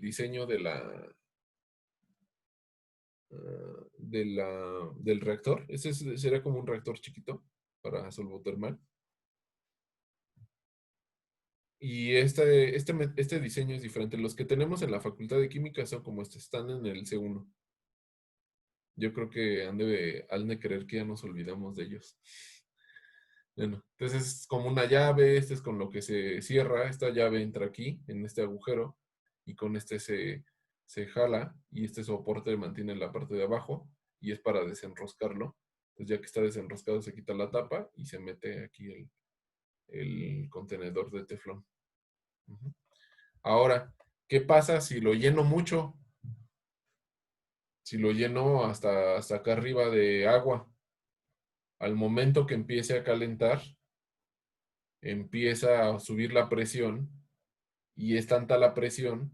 diseño del reactor. Sería como un reactor chiquito para solvotermal. Y este diseño es diferente. Los que tenemos en la Facultad de Química son como están en el C1. Yo creo que han de creer que ya nos olvidamos de ellos. Bueno, entonces es como una llave, este es con lo que se cierra, esta llave entra aquí, en este agujero, y con este se jala, y este soporte mantiene la parte de abajo, y es para desenroscarlo. Entonces ya que está desenroscado se quita la tapa y se mete aquí el contenedor de teflón. Ahora, ¿qué pasa si lo lleno mucho? Si lo lleno hasta acá arriba de agua, al momento que empiece a calentar, empieza a subir la presión y es tanta la presión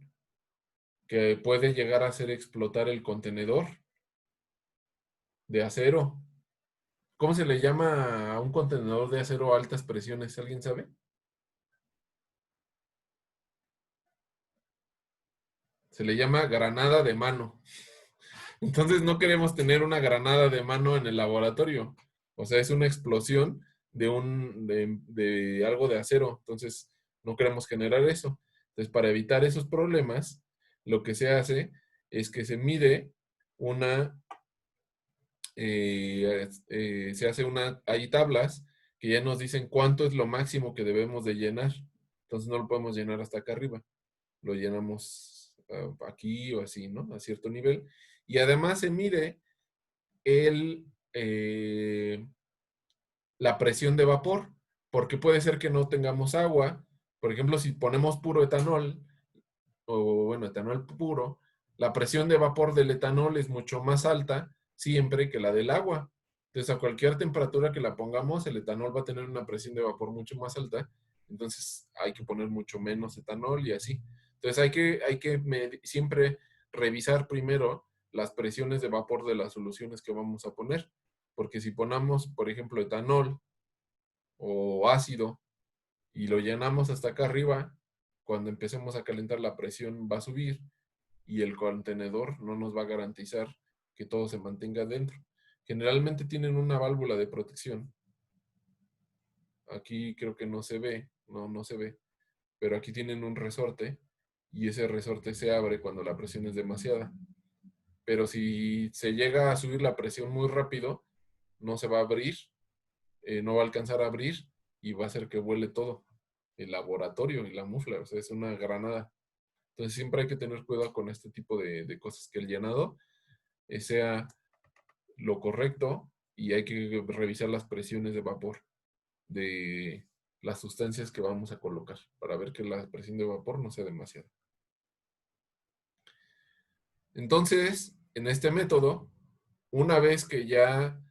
que puede llegar a hacer explotar el contenedor de acero. ¿Cómo se le llama a un contenedor de acero a altas presiones? ¿Alguien sabe? Se le llama granada de mano. Entonces no queremos tener una granada de mano en el laboratorio. O sea, es una explosión de algo de acero. Entonces no queremos generar eso. Entonces, para evitar esos problemas, lo que se hace es que se mide hay tablas que ya nos dicen cuánto es lo máximo que debemos de llenar. Entonces no lo podemos llenar hasta acá arriba. Lo llenamos aquí o así, ¿no? A cierto nivel. Y además se mide la presión de vapor, porque puede ser que no tengamos agua. Por ejemplo, si ponemos puro etanol, o bueno, etanol puro, la presión de vapor del etanol es mucho más alta siempre que la del agua. Entonces, a cualquier temperatura que la pongamos, el etanol va a tener una presión de vapor mucho más alta. Entonces, hay que poner mucho menos etanol y así. Entonces, hay que siempre revisar primero las presiones de vapor de las soluciones que vamos a poner. porque si ponemos, por ejemplo, etanol o ácido y lo llenamos hasta acá arriba, cuando empecemos a calentar la presión va a subir y el contenedor no nos va a garantizar que todo se mantenga dentro. Generalmente tienen una válvula de protección. Aquí creo que no se ve, no se ve, pero aquí tienen un resorte y ese resorte se abre cuando la presión es demasiada. Pero si se llega a subir la presión muy rápido, no se va a abrir, no va a alcanzar a abrir y va a hacer que vuele todo, el laboratorio y la mufla, o sea, es una granada. Entonces siempre hay que tener cuidado con este tipo de cosas, que el llenado sea lo correcto y hay que revisar las presiones de vapor de las sustancias que vamos a colocar para ver que la presión de vapor no sea demasiada. Entonces, en este método, una vez que ya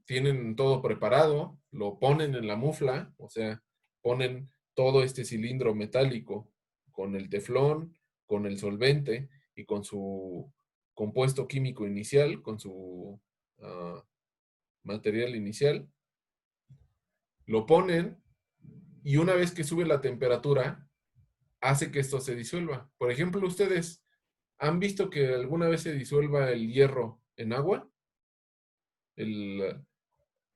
tienen todo preparado, lo ponen en la mufla, o sea, ponen todo este cilindro metálico con el teflón, con el solvente y con su compuesto químico inicial, con su material inicial. Lo ponen y una vez que sube la temperatura, hace que esto se disuelva. Por ejemplo, ustedes han visto que alguna vez se disuelva el hierro en agua,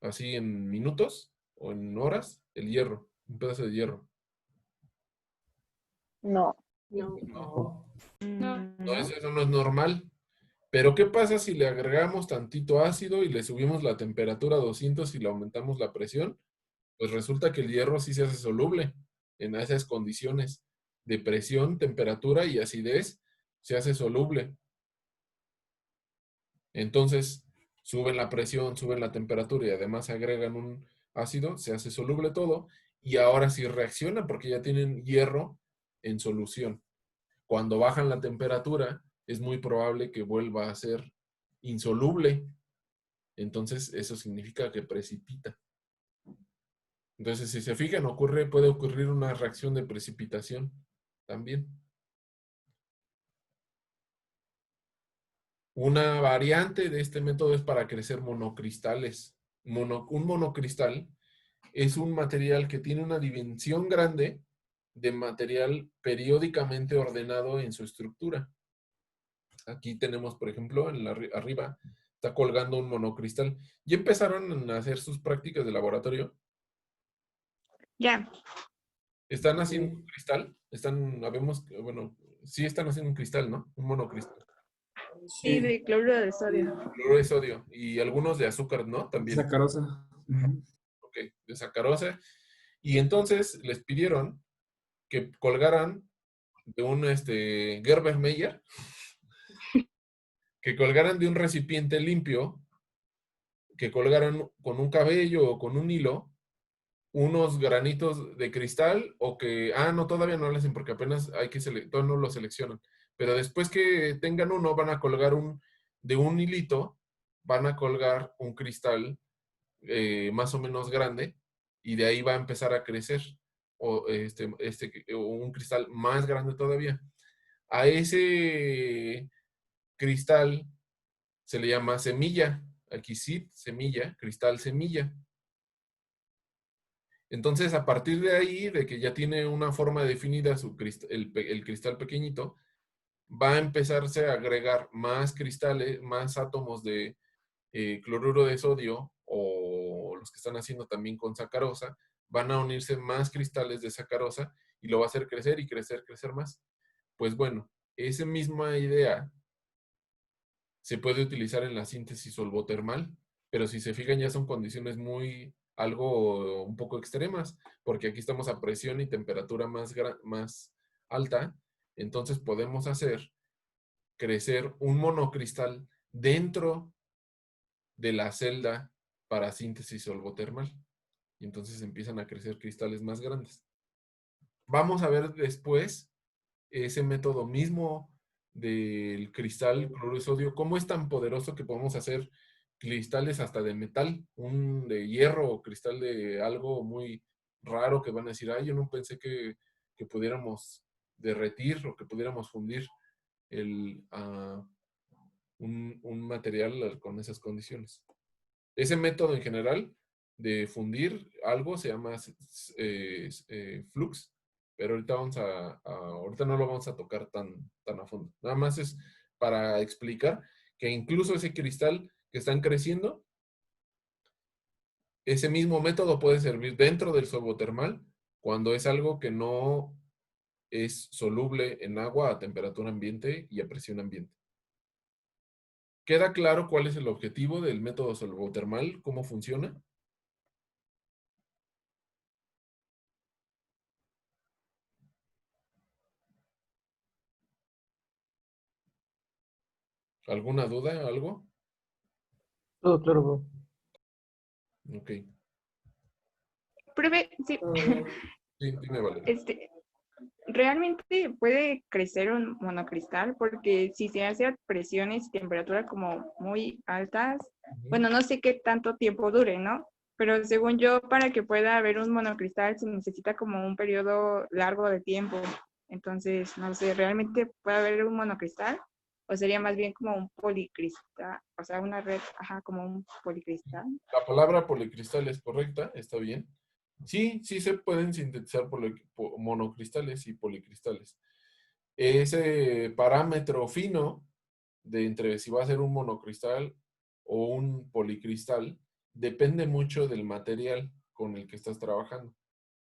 así en minutos o en horas, el hierro, un pedazo de hierro. No. No. No, eso no es normal. Pero ¿qué pasa si le agregamos tantito ácido y le subimos la temperatura a 200 y le aumentamos la presión? Pues resulta que el hierro sí se hace soluble en esas condiciones de presión, temperatura y acidez, se hace soluble. Entonces, suben la presión, suben la temperatura y además agregan un ácido, se hace soluble todo y ahora sí reacciona porque ya tienen hierro en solución. Cuando bajan la temperatura, es muy probable que vuelva a ser insoluble. Entonces, eso significa que precipita. Entonces, si se fijan, puede ocurrir una reacción de precipitación también. Una variante de este método es para crecer monocristales. Un monocristal es un material que tiene una dimensión grande de material periódicamente ordenado en su estructura. Aquí tenemos, por ejemplo, arriba está colgando un monocristal. ¿Ya empezaron a hacer sus prácticas de laboratorio? Ya. ¿Están haciendo un cristal? Bueno, sí están haciendo un cristal, ¿no? Un monocristal. Sí, de cloruro de sodio. Cloruro de sodio. Y algunos de azúcar, ¿no? También. Sacarosa. Ok, de sacarosa. Y entonces les pidieron que colgaran de un Gerber Meyer, que colgaran de un recipiente limpio, que colgaran con un cabello o con un hilo, unos granitos de cristal o que, no, todavía no lo hacen porque apenas todavía no lo seleccionan. Pero después que tengan uno, van a colgar de un hilito, van a colgar un cristal más o menos grande y de ahí va a empezar a crecer o un cristal más grande todavía. A ese cristal se le llama semilla. Aquí sí, semilla, cristal semilla. Entonces, a partir de ahí, de que ya tiene una forma definida el cristal pequeñito, va a empezarse a agregar más cristales, más átomos de cloruro de sodio o los que están haciendo también con sacarosa, van a unirse más cristales de sacarosa y lo va a hacer crecer y crecer, crecer más. Pues bueno, esa misma idea se puede utilizar en la síntesis solvotermal, pero si se fijan ya son condiciones un poco extremas, porque aquí estamos a presión y temperatura más alta, entonces podemos hacer crecer un monocristal dentro de la celda para síntesis solvotermal. Y entonces empiezan a crecer cristales más grandes. Vamos a ver después ese método mismo del cristal cloruro de sodio, cómo es tan poderoso que podemos hacer cristales hasta de metal, un de hierro o cristal de algo muy raro que van a decir, yo no pensé que pudiéramos derretir o que pudiéramos fundir un material con esas condiciones. Ese método en general de fundir algo se llama flux, pero ahorita no lo vamos a tocar tan a fondo. Nada más es para explicar que incluso ese cristal que están creciendo, ese mismo método puede servir dentro del solvotermal cuando es algo que no es soluble en agua a temperatura ambiente y a presión ambiente. ¿Queda claro cuál es el objetivo del método solvotermal? ¿Cómo funciona? ¿Alguna duda? ¿Algo? Todo claro, bro. Ok. Profe, sí, Sí, dime, Valeria. ¿realmente puede crecer un monocristal? Porque si se hace a presiones y temperaturas como muy altas, bueno, no sé qué tanto tiempo dure, ¿no? Pero según yo, para que pueda haber un monocristal se necesita como un periodo largo de tiempo. Entonces, no sé, ¿realmente puede haber un monocristal? ¿O sería más bien como un policristal? O sea, una red, ajá, como un policristal. La palabra policristal es correcta, está bien. Sí, sí se pueden sintetizar monocristales y policristales. Ese parámetro fino de entre si va a ser un monocristal o un policristal depende mucho del material con el que estás trabajando.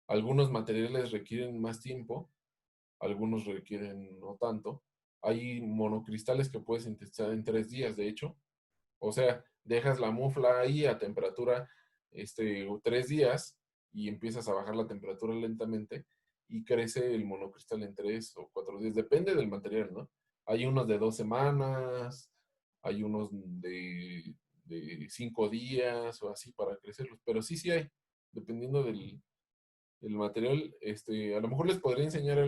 Algunos materiales requieren más tiempo, algunos requieren no tanto. Hay monocristales que puedes sintetizar en 3 días, de hecho. O sea, dejas la mufla ahí a temperatura 3 días y empiezas a bajar la temperatura lentamente y crece el monocristal en 3 o 4 días. Depende del material, ¿no? Hay unos de 2 semanas, hay unos de 5 días o así para crecerlos. Pero sí, sí hay, dependiendo del material. A lo mejor les podría enseñar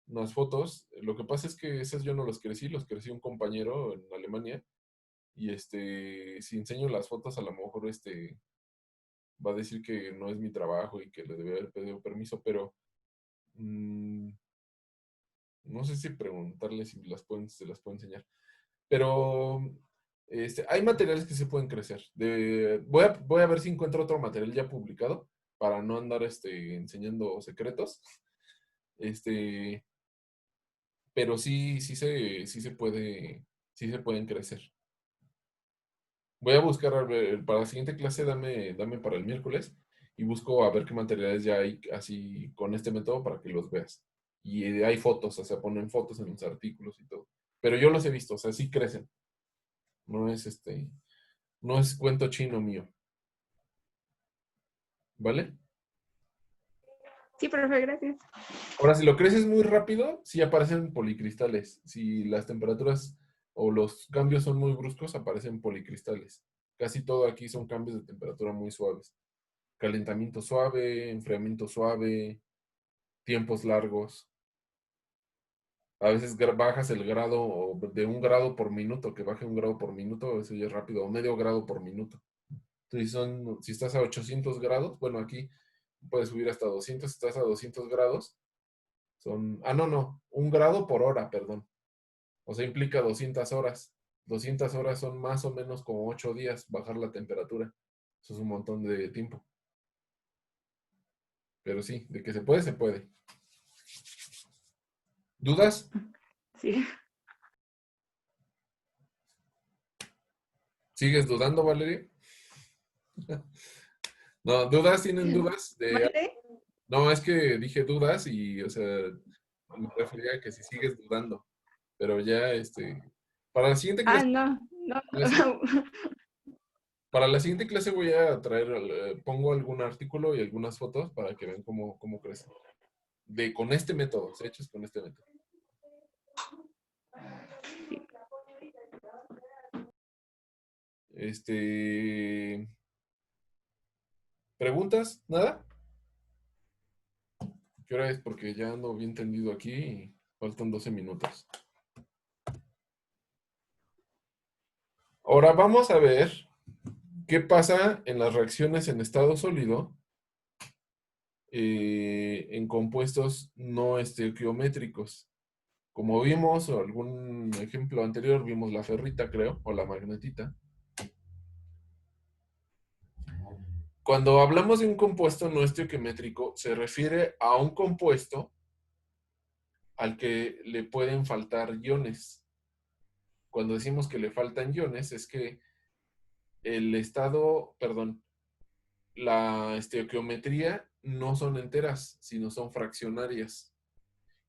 unas fotos. Lo que pasa es que esas yo no los crecí un compañero en Alemania. Y si enseño las fotos, a lo mejor va a decir que no es mi trabajo y que le debe haber pedido permiso, pero no sé si preguntarle si se las puedo enseñar. Pero hay materiales que se pueden crecer. Voy a ver si encuentro otro material ya publicado para no andar enseñando secretos. Pero sí se pueden crecer. Voy a buscar, para la siguiente clase, dame para el miércoles y busco a ver qué materiales ya hay así con este método para que los veas. Y hay fotos, o sea, ponen fotos en los artículos y todo. Pero yo los he visto, o sea, sí crecen. No es no es cuento chino mío. ¿Vale? Sí, profe, gracias. Ahora, si lo creces muy rápido, sí aparecen policristales. Si las temperaturas o los cambios son muy bruscos, aparecen policristales. Casi todo aquí son cambios de temperatura muy suaves. Calentamiento suave, enfriamiento suave, tiempos largos. A veces bajas el grado de 1 grado por minuto, que baje 1 grado por minuto, eso ya es rápido, o medio grado por minuto. Entonces, si estás a 800 grados, bueno, aquí puedes subir hasta 200, si estás a 200 grados, no, 1 grado por hora, perdón. O sea, implica 200 horas. 200 horas son más o menos como 8 días bajar la temperatura. Eso es un montón de tiempo. Pero sí, de que se puede, se puede. ¿Dudas? Sí. ¿Sigues dudando, Valeria? No, ¿dudas? ¿Tienen dudas? ¿Mande? No, es que dije dudas y, o sea, me refería a que si sigues dudando. Pero ya, para la siguiente Ah, clase, no, no. para la siguiente clase voy a traer, pongo algún artículo y algunas fotos para que vean cómo crece. Con este método, hechos con este método. ¿Preguntas? ¿Nada? ¿Qué hora es? Porque ya ando bien tendido aquí y faltan 12 minutos. Ahora vamos a ver qué pasa en las reacciones en estado sólido en compuestos no estequiométricos. Como vimos, o algún ejemplo anterior, vimos la ferrita, creo, o la magnetita. Cuando hablamos de un compuesto no estequiométrico, se refiere a un compuesto al que le pueden faltar iones. Cuando decimos que le faltan iones, es que el estado, perdón, la estequiometría no son enteras, sino son fraccionarias.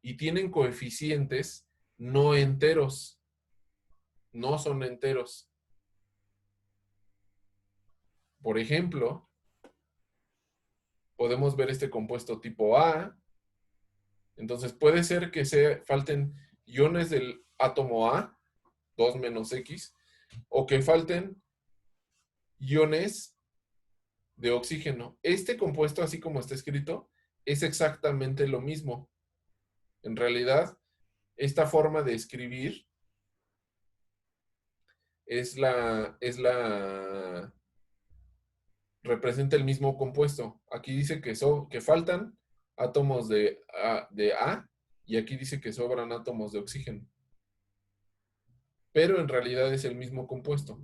Y tienen coeficientes no enteros. No son enteros. Por ejemplo, podemos ver este compuesto tipo A. Entonces puede ser que falten iones del átomo A, 2 menos X, o que falten iones de oxígeno. Este compuesto, así como está escrito, es exactamente lo mismo. En realidad, esta forma de escribir representa el mismo compuesto. Aquí dice que faltan átomos de A y aquí dice que sobran átomos de oxígeno. Pero en realidad es el mismo compuesto.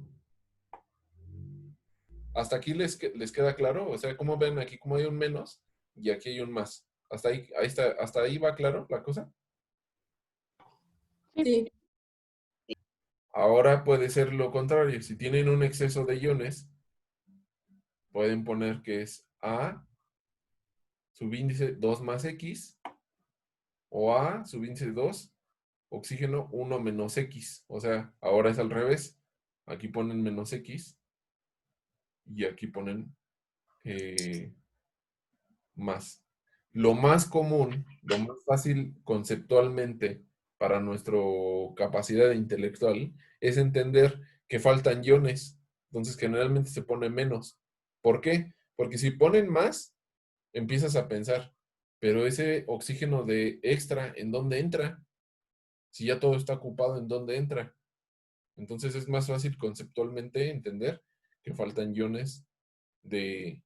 ¿Hasta aquí les queda claro? O sea, como ven aquí, como hay un menos y aquí hay un más. ¿Hasta ahí está, hasta ahí va claro la cosa? Sí. Ahora puede ser lo contrario. Si tienen un exceso de iones, pueden poner que es A subíndice 2 más X o A subíndice 2, oxígeno 1 menos X. O sea, ahora es al revés. Aquí ponen menos X y aquí ponen más. Lo más común, lo más fácil conceptualmente para nuestra capacidad intelectual es entender que faltan iones. Entonces generalmente se pone menos. ¿Por qué? Porque si ponen más, empiezas a pensar, pero ese oxígeno de extra, ¿en dónde entra? Si ya todo está ocupado, ¿en dónde entra? Entonces es más fácil conceptualmente entender que faltan iones de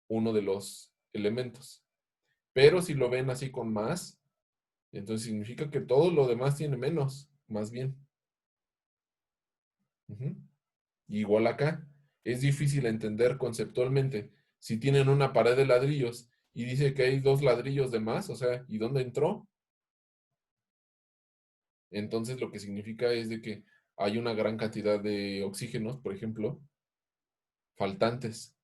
uno de los elementos. Pero si lo ven así con más, entonces significa que todo lo demás tiene menos, más bien. Igual acá, es difícil entender conceptualmente. Si tienen una pared de ladrillos y dice que hay 2 ladrillos de más, o sea, ¿y dónde entró? Entonces lo que significa es de que hay una gran cantidad de oxígenos, por ejemplo, faltantes.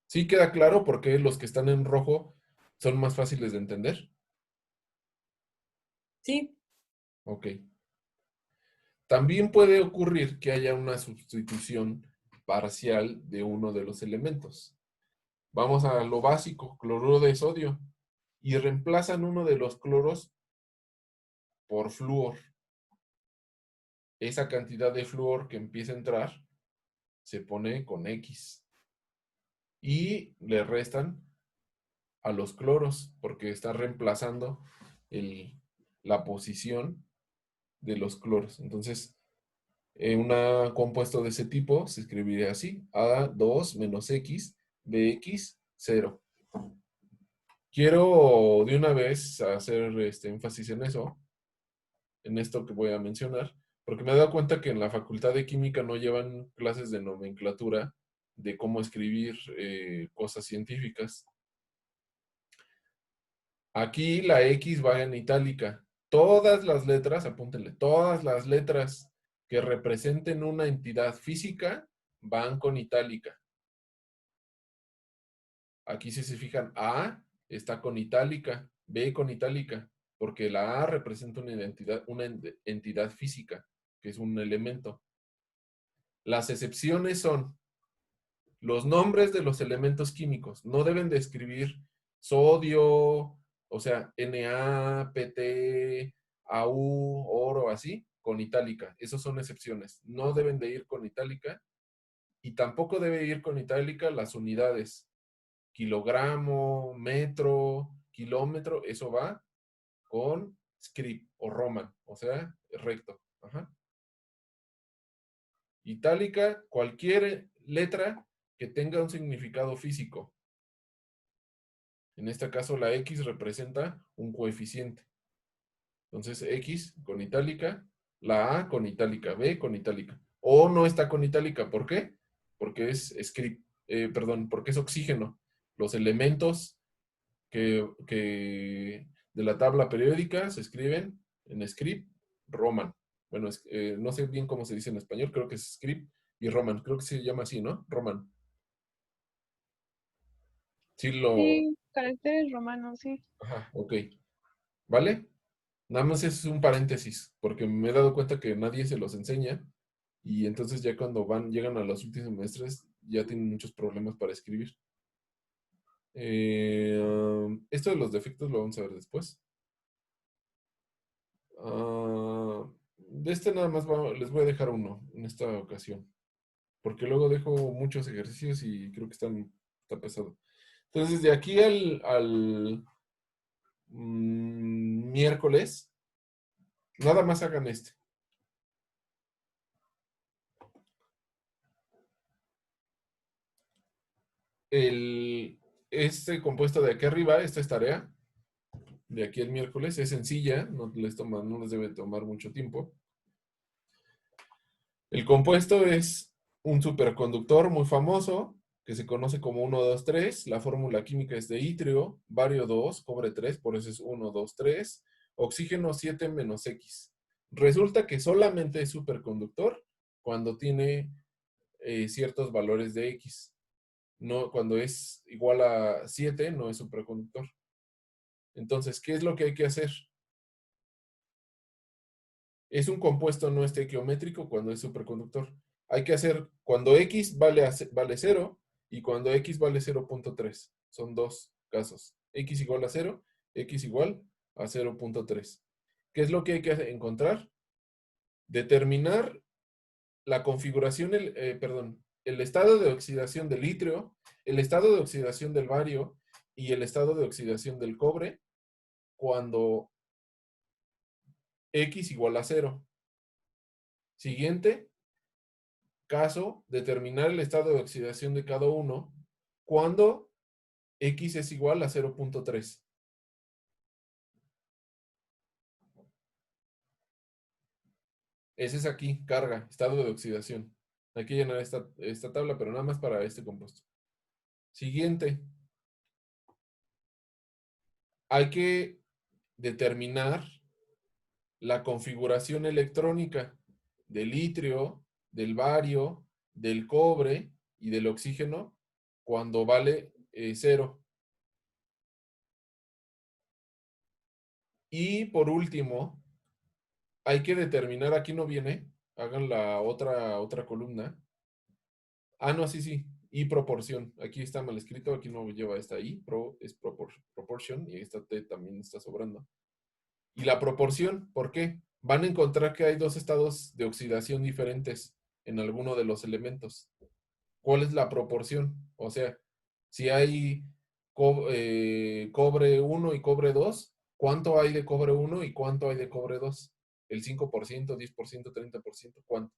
¿Sí queda claro por qué los que están en rojo son más fáciles de entender? Sí. Ok. También puede ocurrir que haya una sustitución parcial de uno de los elementos. Vamos a lo básico, cloruro de sodio, y reemplazan uno de los cloros por flúor. Esa cantidad de flúor que empieza a entrar se pone con X. Y le restan a los cloros porque está reemplazando la posición de los cloros. Entonces, un compuesto de ese tipo se escribiría así: A2 menos X, BX, 0. Quiero de una vez hacer énfasis en eso, en esto que voy a mencionar, porque me he dado cuenta que en la Facultad de Química no llevan clases de nomenclatura de cómo escribir cosas científicas. Aquí la X va en itálica. Todas las letras, apúntenle, todas las letras que representen una entidad física van con itálica. Aquí si se fijan, A está con itálica, B con itálica, porque la A representa una entidad física, que es un elemento. Las excepciones son los nombres de los elementos químicos. No deben de escribir sodio, o sea, Na, PT, Au, oro, así, con itálica. Esas son excepciones. No deben de ir con itálica y tampoco debe ir con itálica las unidades. Kilogramo, metro, kilómetro, eso va con script o roman, o sea, recto. Itálica, cualquier letra que tenga un significado físico. En este caso, la X representa un coeficiente. Entonces, X con itálica, la A con itálica, B con itálica. O no está con itálica. ¿Por qué? Porque es script, porque es oxígeno. Los elementos que de la tabla periódica se escriben en script Roman. Bueno, no sé bien cómo se dice en español, creo que es script y Roman. Creo que se llama así, ¿no? Roman. Sí, Sí, caracteres romanos, sí. Ajá, ok. ¿Vale? Nada más es un paréntesis, porque me he dado cuenta que nadie se los enseña y entonces ya cuando llegan a los últimos semestres ya tienen muchos problemas para escribir. Esto de los defectos lo vamos a ver después. De este nada más les voy a dejar uno en esta ocasión, porque luego dejo muchos ejercicios y creo que está pesado. Entonces, de aquí al miércoles, nada más hagan este. Este compuesto de aquí arriba, esta es tarea, de aquí el miércoles, es sencilla, no les debe tomar mucho tiempo. El compuesto es un superconductor muy famoso, que se conoce como 1, 2, 3. La fórmula química es de itrio, bario 2, cobre 3, por eso es 1, 2, 3. Oxígeno 7 menos X. Resulta que solamente es superconductor cuando tiene ciertos valores de X. No, cuando es igual a 7, no es superconductor. Entonces, ¿qué es lo que hay que hacer? Es un compuesto no estequiométrico cuando es superconductor. Hay que hacer cuando X vale 0 y cuando X vale 0.3. Son dos casos. X igual a 0, X igual a 0.3. ¿Qué es lo que hay que encontrar? Determinar la configuración, el estado de oxidación del itrio, el estado de oxidación del bario y el estado de oxidación del cobre cuando X igual a 0. Siguiente caso, determinar el estado de oxidación de cada uno cuando X es igual a 0.3. Ese es aquí, carga, estado de oxidación. Hay que llenar esta tabla, pero nada más para este compuesto. Siguiente. Hay que determinar la configuración electrónica del itrio, del bario, del cobre y del oxígeno cuando vale 0. Y por último, hay que determinar, aquí no viene, hagan la otra columna. No, sí. Y proporción. Aquí está mal escrito, aquí no lleva esta I, es proportion, y esta T también está sobrando. Y la proporción, ¿por qué? Van a encontrar que hay dos estados de oxidación diferentes en alguno de los elementos. ¿Cuál es la proporción? O sea, si hay cobre 1 y cobre 2, ¿cuánto hay de cobre 1 y cuánto hay de cobre 2? ¿El 5%, 10%, 30%? ¿Cuánto?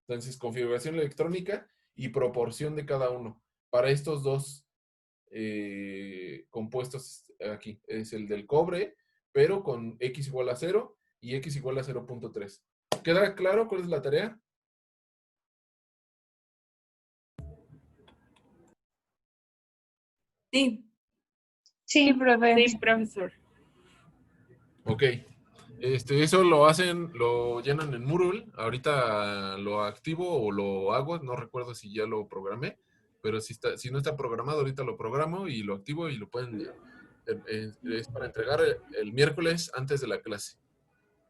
Entonces, configuración electrónica y proporción de cada uno. Para estos dos compuestos aquí, es el del cobre, pero con X igual a 0 y X igual a 0.3. ¿Queda claro cuál es la tarea? Sí. Sí, profe. Sí, profesor. Ok. Eso lo llenan en Moodle. Ahorita lo activo o lo hago, no recuerdo si ya lo programé, pero si no está programado, ahorita lo programo y lo activo y lo pueden, es para entregar el miércoles antes de la clase.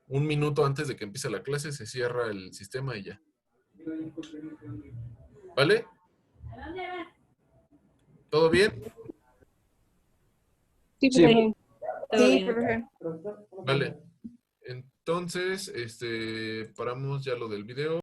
1 minuto antes de que empiece la clase se cierra el sistema y ya. ¿Vale? ¿Todo bien? sí, Sí. profe. Todo bien. Vale. Entonces, paramos ya lo del video.